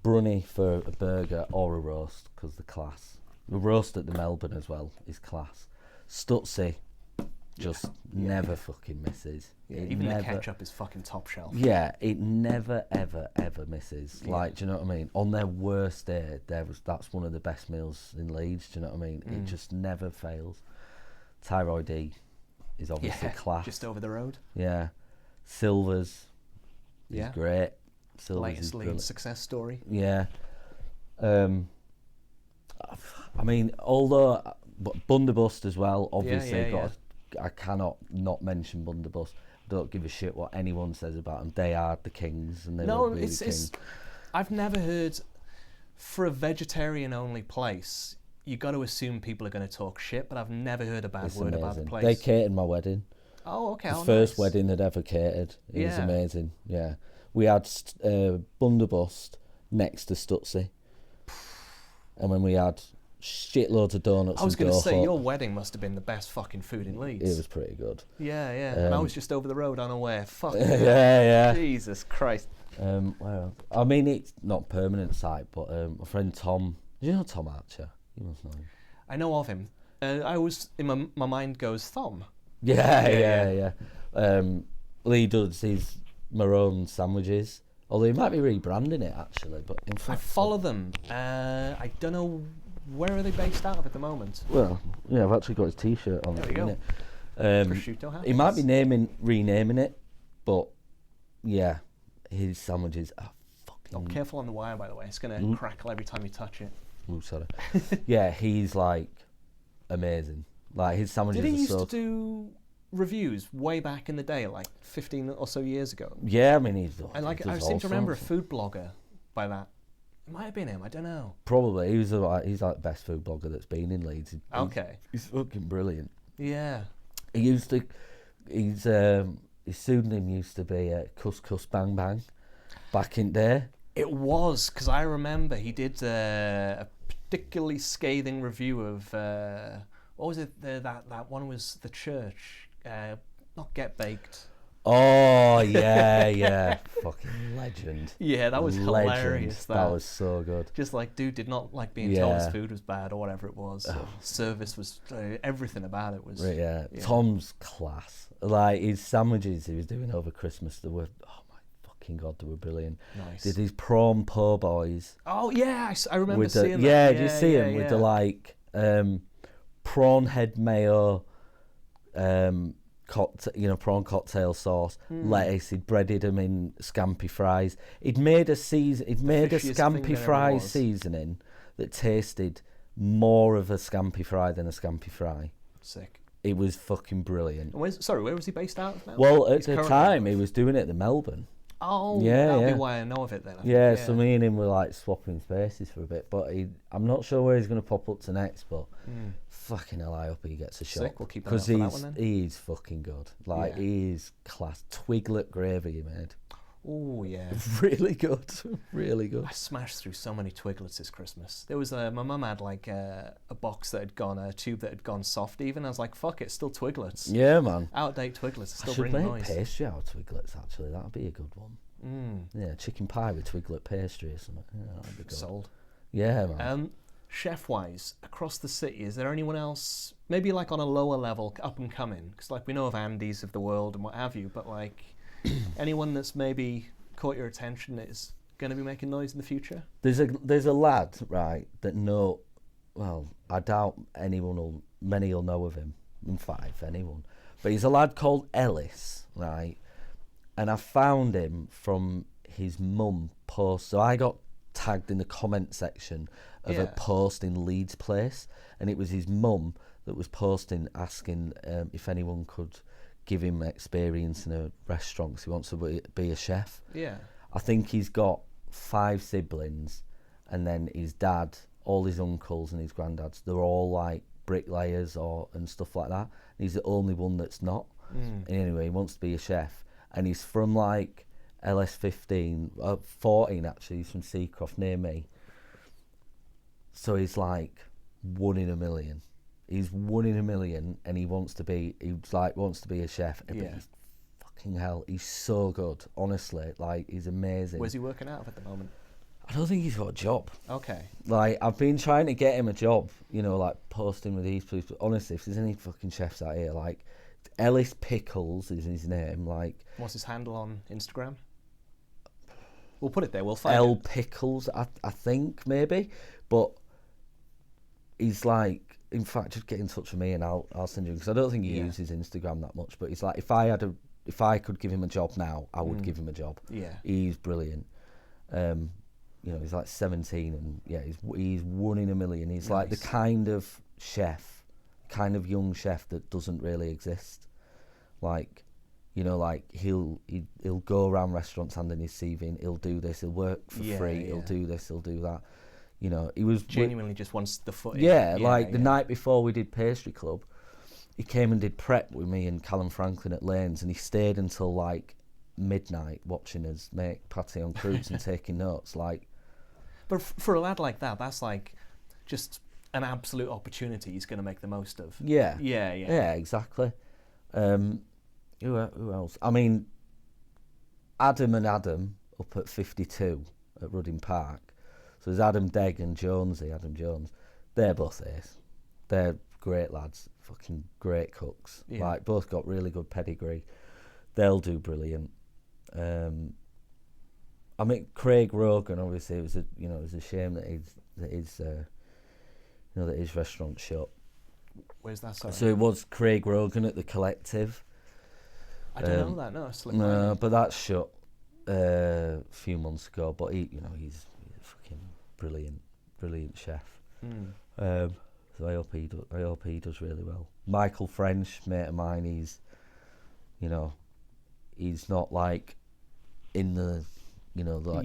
Brunny for a burger or a roast, because the class. The roast at the Melbourne as well is class. Stutzy just never fucking misses. Yeah, even the ketchup is fucking top shelf. Yeah, it never ever misses. Like, do you know what I mean? On their worst day, that's one of the best meals in Leeds. Do you know what I mean? It just never fails. Thyroid D is obviously class. Just over the road. Yeah, Silver's is great. Silver's latest Leeds success story. Yeah. I mean, although Bunderbust as well, obviously I cannot not mention Bunderbust. Don't give a shit what anyone says about them. They are the kings, and they will be the king. I've never heard, for a vegetarian-only place, you got to assume people are going to talk shit, but I've never heard a bad word about the place. They catered my wedding. Oh, okay. The first wedding they'd ever catered. It was amazing. Yeah, we had Bunderbust next to Stutzy, and when we had shitloads of donuts. I was going to say, your wedding must have been the best fucking food in Leeds. It was pretty good. Yeah. And I was just over the road unaware. Fuck. Yeah. Jesus Christ. Well, I mean, it's not permanent site, but my friend Tom. Do you know Tom Archer? You must know him. I know of him. I was in my mind goes Thom. Yeah. Lee does his maroon sandwiches. Although he might be rebranding it actually, but in fact, I follow them. I don't know. Where are they based out of at the moment? Well, yeah, I've actually got his T-shirt on. There we go. Prosciutto hat. He might be renaming it, but yeah, his sandwiches are fucking. Oh, careful on the wire, by the way. It's gonna crackle every time you touch it. Oh, sorry. Yeah, he's like amazing. Like his sandwiches. Did he used to do reviews way back in the day, like 15 or so years ago? Yeah, I mean he's. And like I seem to remember a food blogger by that. It might have been him. I don't know. Probably he's like the best food blogger that's been in Leeds. He's fucking brilliant. Yeah. He used to. His pseudonym used to be Couscous Bang Bang, back in there. It was, because I remember he did a particularly scathing review of what was it? That one was the church, not Get Baked. Oh yeah, fucking legend. Yeah, that was hilarious. That was so good. Just like, dude did not like being told his food was bad or whatever it was. Service was everything about it was. Yeah, Tom's class. Like his sandwiches he was doing over Christmas, they were fucking God, they were brilliant. Nice. Did his prawn po' boys? Oh yeah, I remember seeing that. Yeah, did you see him with the like prawn head mayo, prawn cocktail sauce, lettuce. He'd breaded them in scampi fries. He'd made a scampi fry seasoning that tasted more of a scampi fry than a scampi fry. Sick. It was fucking brilliant. Where was he based out of now? Well, at the time he was doing it at the Melbourne. Oh, that'll be why I know of it then. Yeah, so me and him were like swapping spaces for a bit, but I'm not sure where he's going to pop up to next, but fucking hell, I hope he gets a shot. Sick, we'll keep an eye out for that one then. He's fucking good. Like, he's class. Twiglet gravy he made. Oh, yeah. Really good. Really good. I smashed through so many Twiglets this Christmas. There was my mum had like a box that had gone, a tube that had gone soft even. I was like, fuck it, still Twiglets. Yeah, man. Outdate Twiglets, still bring noise. I should make pastry out of Twiglets, actually. That would be a good one. Yeah, chicken pie with Twiglet pastry or something. Yeah, that would be good. Sold. Yeah, man. Chef-wise, across the city, is there anyone else, maybe like on a lower level, up and coming? Because like we know of Andy's of the world and what have you, but like anyone that's maybe caught your attention that is going to be making noise in the future? There's a lad, right, that I doubt many will know of him. In fact, if anyone. But he's a lad called Ellis, right? And I found him from his mum post. So I got tagged in the comment section of a post in Leeds Place, and it was his mum that was posting asking if anyone could give him experience in a restaurant because he wants to be a chef. Yeah. I think he's got 5 siblings, and then his dad, all his uncles and his granddads, they're all like bricklayers and stuff like that. And he's the only one that's not. And anyway, he wants to be a chef, and he's from like LS15, 14 actually. He's from Seacroft near me. So he's like 1 in a million. He's 1 in a million, and he wants to be a chef. But he's fucking hell. He's so good, honestly. Like, he's amazing. Where's he working out of at the moment? I don't think he's got a job. Okay. Like, I've been trying to get him a job, you know, like posting with these people. But honestly, if there's any fucking chefs out here, like, Ellis Pickles is his name. Like, what's his handle on Instagram? We'll put it there. We'll find L Pickles, I think maybe. But he's like, in fact, just get in touch with me and I'll send you, because I don't think he uses Instagram that much. But he's like, if I could give him a job now, I would give him a job. Yeah. He's brilliant. You know, he's like 17, and he's 1 in a million. He's like the kind of young chef that doesn't really exist. Like, you know, like he'll go around restaurants handing his CV in. He'll do this. He'll work for free. Yeah. He'll do this. He'll do that. You know, he was genuinely just wants the footage. Yeah, like the night before we did Pastry Club, he came and did prep with me and Callum Franklin at Lanes, and he stayed until like midnight watching us make pâté en croûte and taking notes. Like, but for a lad like that, that's like just an absolute opportunity he's going to make the most of. Yeah, exactly. Who else? I mean, Adam up at 52 at Rudding Park. So there's Adam Degg and Adam Jones. They're both ace. They're great lads, fucking great cooks. Yeah. Like, both got really good pedigree. They'll do brilliant. I mean, Craig Rogan, obviously, it was a shame that his restaurant shut. Where's that? Sorry? So it was Craig Rogan at the Collective. I don't know that. No, no, but that shut a few months ago. But he's a fucking brilliant chef. So I hope he does really well. Michael French, mate of mine, he's not like in the, you know, like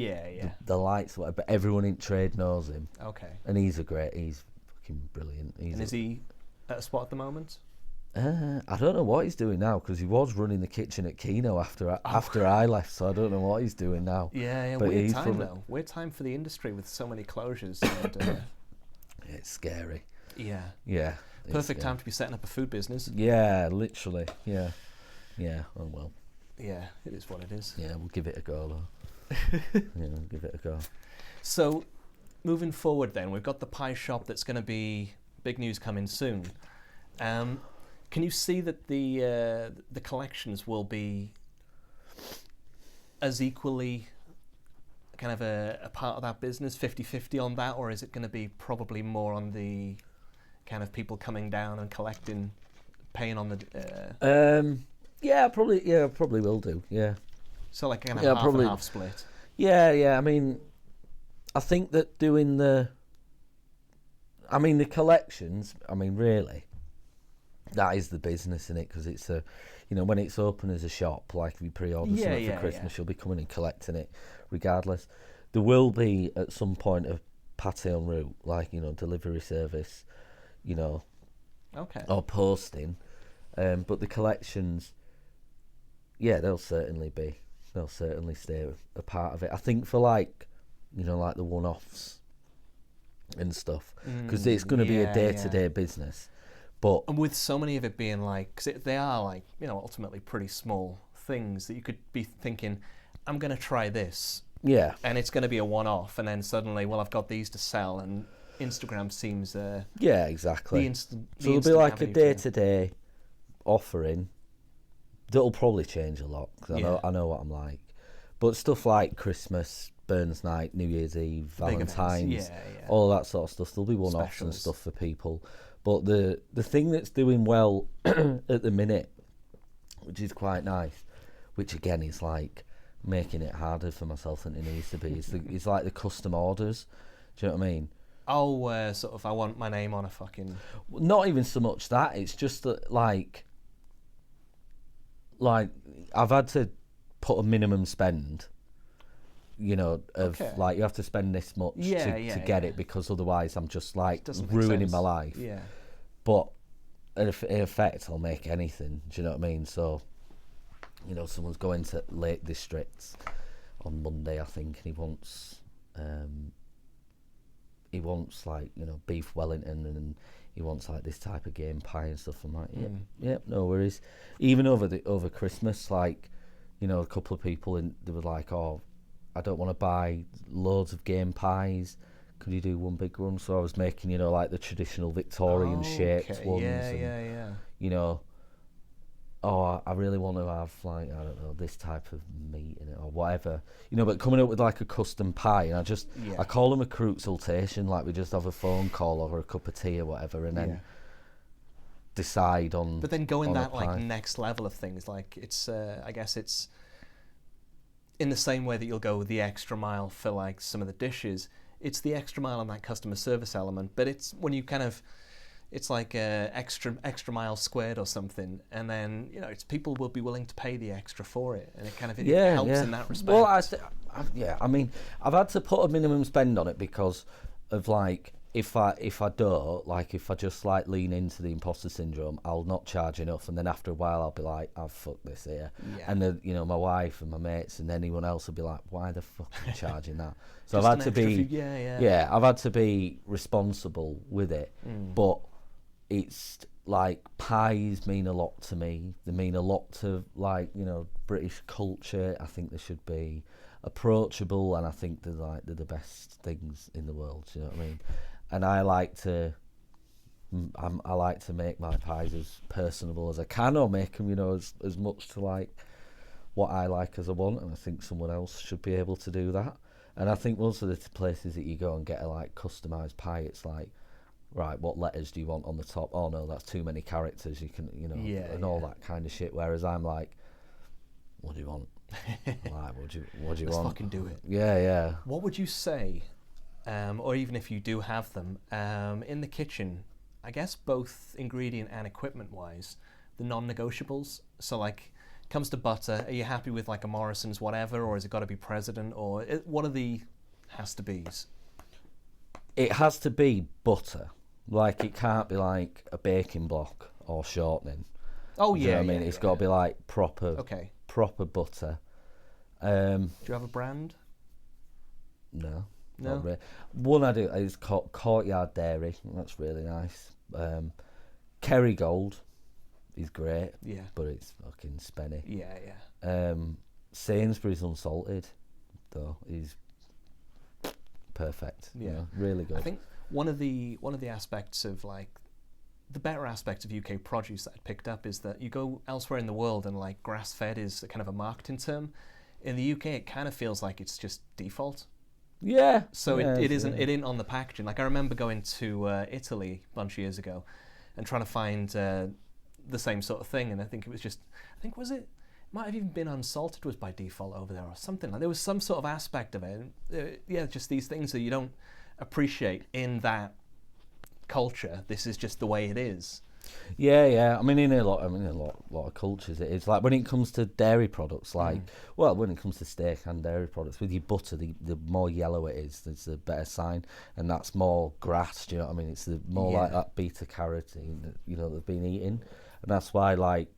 the lights, whatever, but everyone in trade knows him. Okay. And he's fucking brilliant. Is he at a spot at the moment? I don't know what he's doing now, because he was running the kitchen at Kino after I left, so I don't know what he's doing now. Yeah, but weird time though. Weird time for the industry with so many closures. And, it's scary. Yeah. Perfect time to be setting up a food business. Yeah, literally. Yeah. Oh well. Yeah, it is what it is. Yeah, we'll give it a go though. We'll give it a go. So, moving forward then, we've got the pie shop that's going to be big news coming soon. Can you see that the collections will be as equally kind of a part of that business, 50-50 on that, or is it going to be probably more on the kind of people coming down and collecting, paying on the... probably will do, yeah. So like kind of half and half split? Yeah, I mean, I think that doing the collections, really, that is the business in it, because it's when it's open as a shop, like if you pre-order something for Christmas, you'll be coming and collecting it regardless. There will be at some point a pâté en route, like, delivery service, okay, or posting, but the collections, they'll certainly stay a part of it. I think for like the one-offs and stuff, because it's going to be a day-to-day business. And with so many of it being like, because they are like, ultimately pretty small things that you could be thinking, I'm going to try this. Yeah. And it's going to be a one-off, and then suddenly, well, I've got these to sell, and Instagram seems... exactly. So it'll be like a day-to-day offering that'll probably change a lot, because I know what I'm like. But stuff like Christmas, Burns Night, New Year's Eve, Valentine's, all that sort of stuff, there'll be one-offs and stuff for people. But the thing that's doing well at the minute, which is quite nice, which again is like making it harder for myself than it needs to be, is like the custom orders. Do you know what I mean? Oh, sort of, I want my name on a fucking... Not even so much that, it's just that like I've had to put a minimum spend, like you have to spend this much to get it, because otherwise I'm just like ruining my life. Yeah. But in effect, I'll make anything. Do you know what I mean? So, someone's going to Lake Districts, on Monday, I think, and he wants like, you know, beef Wellington, and he wants like this type of game pie and stuff. I'm like, yeah, no worries. Even over Christmas, like, you know, a couple of people they were like, oh, I don't want to buy loads of game pies. Could you do one big one? So I was making, you know, like the traditional Victorian shaped ones. Yeah. You know, oh, I really want to have, like, I don't know, this type of meat in it or whatever. You know, but coming up with like a custom pie, and I call them a consultation, like we just have a phone call over a cup of tea or whatever, and then decide on. But then going that like next level of things, like it's, I guess it's in the same way that you'll go the extra mile for like some of the dishes. It's the extra mile on that customer service element, but it's when you kind of, it's like extra mile squared or something, and then, you know, it's people will be willing to pay the extra for it, and it kind of helps in that respect. Well, I mean, I've had to put a minimum spend on it because of like, if I don't, like, if I just like lean into the imposter syndrome, I'll not charge enough, and then after a while I'll be like, I've fucked this here, and then, you know, my wife and my mates and anyone else will be like, why the fuck are you charging that? So I've had to be, I've had to be responsible with it, but it's like pies mean a lot to me. They mean a lot to, like, you know, British culture. I think they should be approachable, and I think they're the best things in the world. Do you know what I mean? And I like to make my pies as personable as I can, or make them, you know, as much to like what I like as I want. And I think someone else should be able to do that. And I think most of the places that you go and get a like customised pie, it's like, right, what letters do you want on the top? Oh no, that's too many characters. You can, you know, and all that kind of shit. Whereas I'm like, what do you want? Like, what do you Let's want? Let's fucking do it. Yeah. What would you say, or even if you do have them, in the kitchen, I guess both ingredient and equipment wise, the non-negotiables? So like, comes to butter, are you happy with like a Morrison's whatever, or has it got to be President, or what are the has-to-be's? It has to be butter. Like, it can't be like a baking block or shortening. Oh yeah, you know what I mean, it's got to be like proper butter. Do you have a brand? No. Not really. One I do is called Courtyard Dairy. That's really nice. Kerrygold is great. Yeah. But it's fucking spenny. Yeah. Sainsbury's Unsalted, though, is perfect. Yeah. You know, really good. I think one of the aspects of like the better aspects of UK produce that I picked up is that you go elsewhere in the world and like grass-fed is a kind of a marketing term. In the UK, it kind of feels like it's just default. Yeah. So it isn't. It ain't on the packaging. Like, I remember going to Italy a bunch of years ago, and trying to find the same sort of thing. And I think it was just. I think might have even been unsalted was by default over there or something. Like, there was some sort of aspect of it. Just these things that you don't appreciate in that culture. This is just the way it is. Yeah. I mean, in a lot of cultures, it is like when it comes to dairy products. Like, well, when it comes to steak and dairy products, with your butter, the more yellow it is, it's a better sign, and that's more grass. Do you know what I mean? It's the more like that beta carotene that, you know, they've been eating, and that's why, like,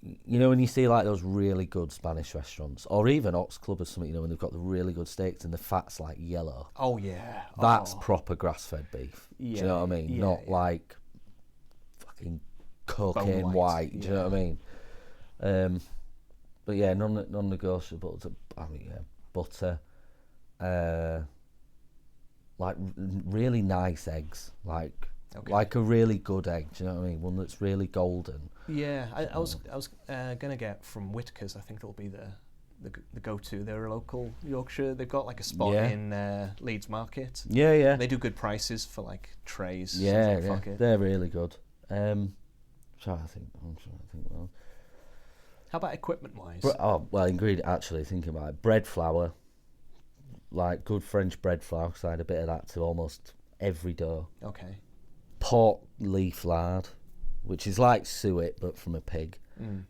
you know, when you see like those really good Spanish restaurants, or even Ox Club or something, you know, when they've got the really good steaks and the fat's like yellow. Oh yeah. That's proper grass-fed beef. Yeah. Do you know what I mean? Not like cocaine white. Do you know what I mean? But yeah, non-negotiables. I mean, butter, like really nice eggs, like a really good egg. Do you know what I mean? One that's really golden. Yeah, I was gonna get from Whitaker's. I think that'll be the go-to. They're a local Yorkshire. They've got like a spot in Leeds Market. Yeah. They do good prices for like trays. Yeah. They're really good. I'm trying to think. Well, how about equipment-wise? Thinking about it, bread flour, like good French bread flour, because I had a bit of that to almost every dough. Okay. Pork leaf lard, which is like suet but from a pig.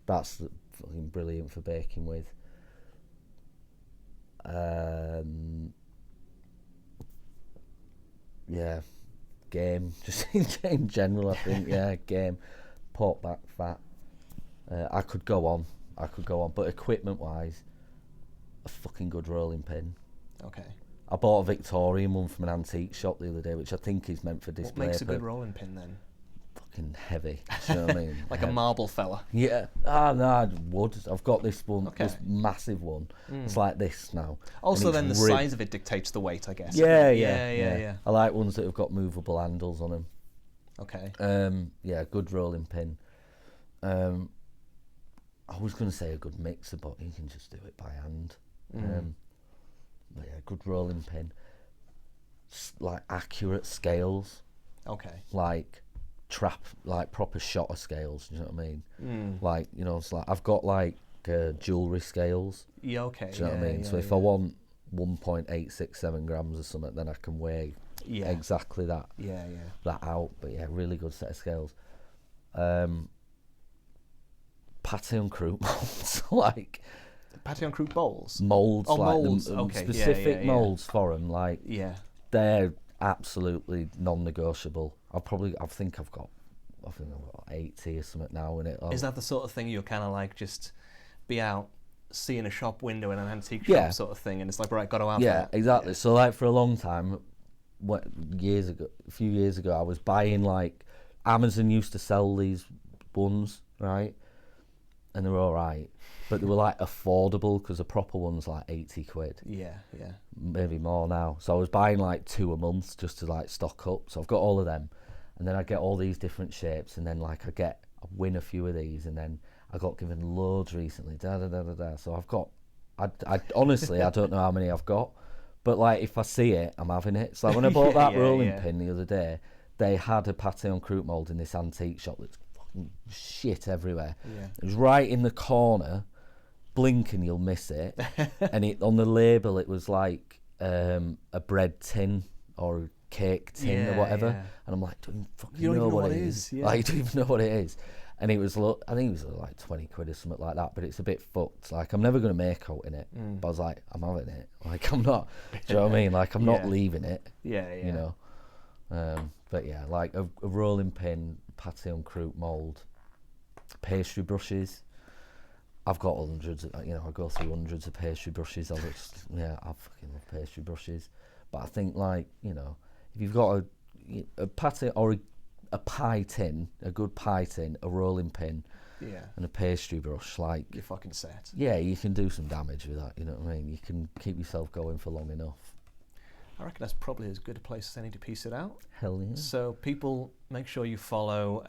That's fucking brilliant for baking with. Game, just in general, I think. Game, pork back, fat. I could go on, but equipment wise, a fucking good rolling pin. Okay. I bought a Victorian one from an antique shop the other day, which I think is meant for display. What makes a good rolling pin then? Fucking heavy. Do you know what I mean? Like heavy. A marble fella. Yeah. No, wood. I've got this one, Okay. this massive one. It's like this now. Also, then the size of it dictates the weight, I guess. Yeah. I like ones that have got movable handles on them. Okay. Yeah, good rolling pin. I was going to say a good mixer, but you can just do it by hand. But yeah, good rolling pin. Like accurate scales. Okay. Like proper shotter scales. You know what I mean? Like, you know, it's like I've got like jewellery scales. Yeah. Okay. Do you know what I mean? So if I want 1.867 grams or something, then I can weigh exactly that. Yeah. That out. But yeah, really good set of scales. Pâté en croûte molds, like Pâté en croûte bowls. Molds, oh, like molds. them, Okay. specific molds for them. Like they're absolutely non-negotiable. I think I've got 80 or something now in it. Is that the sort of thing you're kind of like just be out seeing a shop window in an antique shop sort of thing, and it's like, right, got to have that? Yeah, exactly. So like for a long time, a few years ago, I was buying like Amazon used to sell these ones, right? And they were all right, but they were like affordable because the proper one's like 80 quid. Yeah. Maybe more now. So I was buying like 2 a month just to like stock up. So I've got all of them, and then I get all these different shapes, and then like I win a few of these, and then I got given loads recently. So I've got, I honestly I don't know how many I've got, but like if I see it, I'm having it. So like when I bought that rolling pin the other day, they had a pâté en croûte mold in this antique shop that's shit everywhere. It was right in the corner, blink and you'll miss it. And it on the label it was like a bread tin or a cake tin or whatever. And I'm like, don't even fucking know what it is. Like, I don't even know what it is. And it was, I think it was like 20 quid or something like that, but it's a bit fucked. Like, I'm never going to make out in it. But I was like, I'm having it. Like, I'm not, do you know what I mean? Like, I'm not leaving it. You know? But yeah, like a rolling pin, pâté en croûte mould, pastry brushes. I've got hundreds of, you know, I go through hundreds of pastry brushes. I fucking love pastry brushes. But I think, like, you know, if you've got a pâté or a pie tin, a good pie tin, a rolling pin, and a pastry brush, like, you're fucking set. Yeah, you can do some damage with that, you know what I mean? You can keep yourself going for long enough. I reckon that's probably as good a place as any to piece it out. Hell yeah. So people, make sure you follow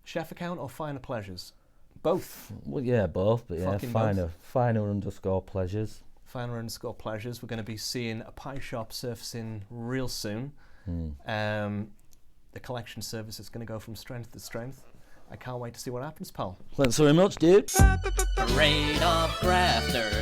Chef account or Finer Pleasures? Both. Well, yeah, both, but yeah, Finer _pleasures. Finer _pleasures. We're going to be seeing a pie shop surfacing real soon. The collection service is going to go from strength to strength. I can't wait to see what happens, pal. Thanks very much, dude. Parade of Grafters.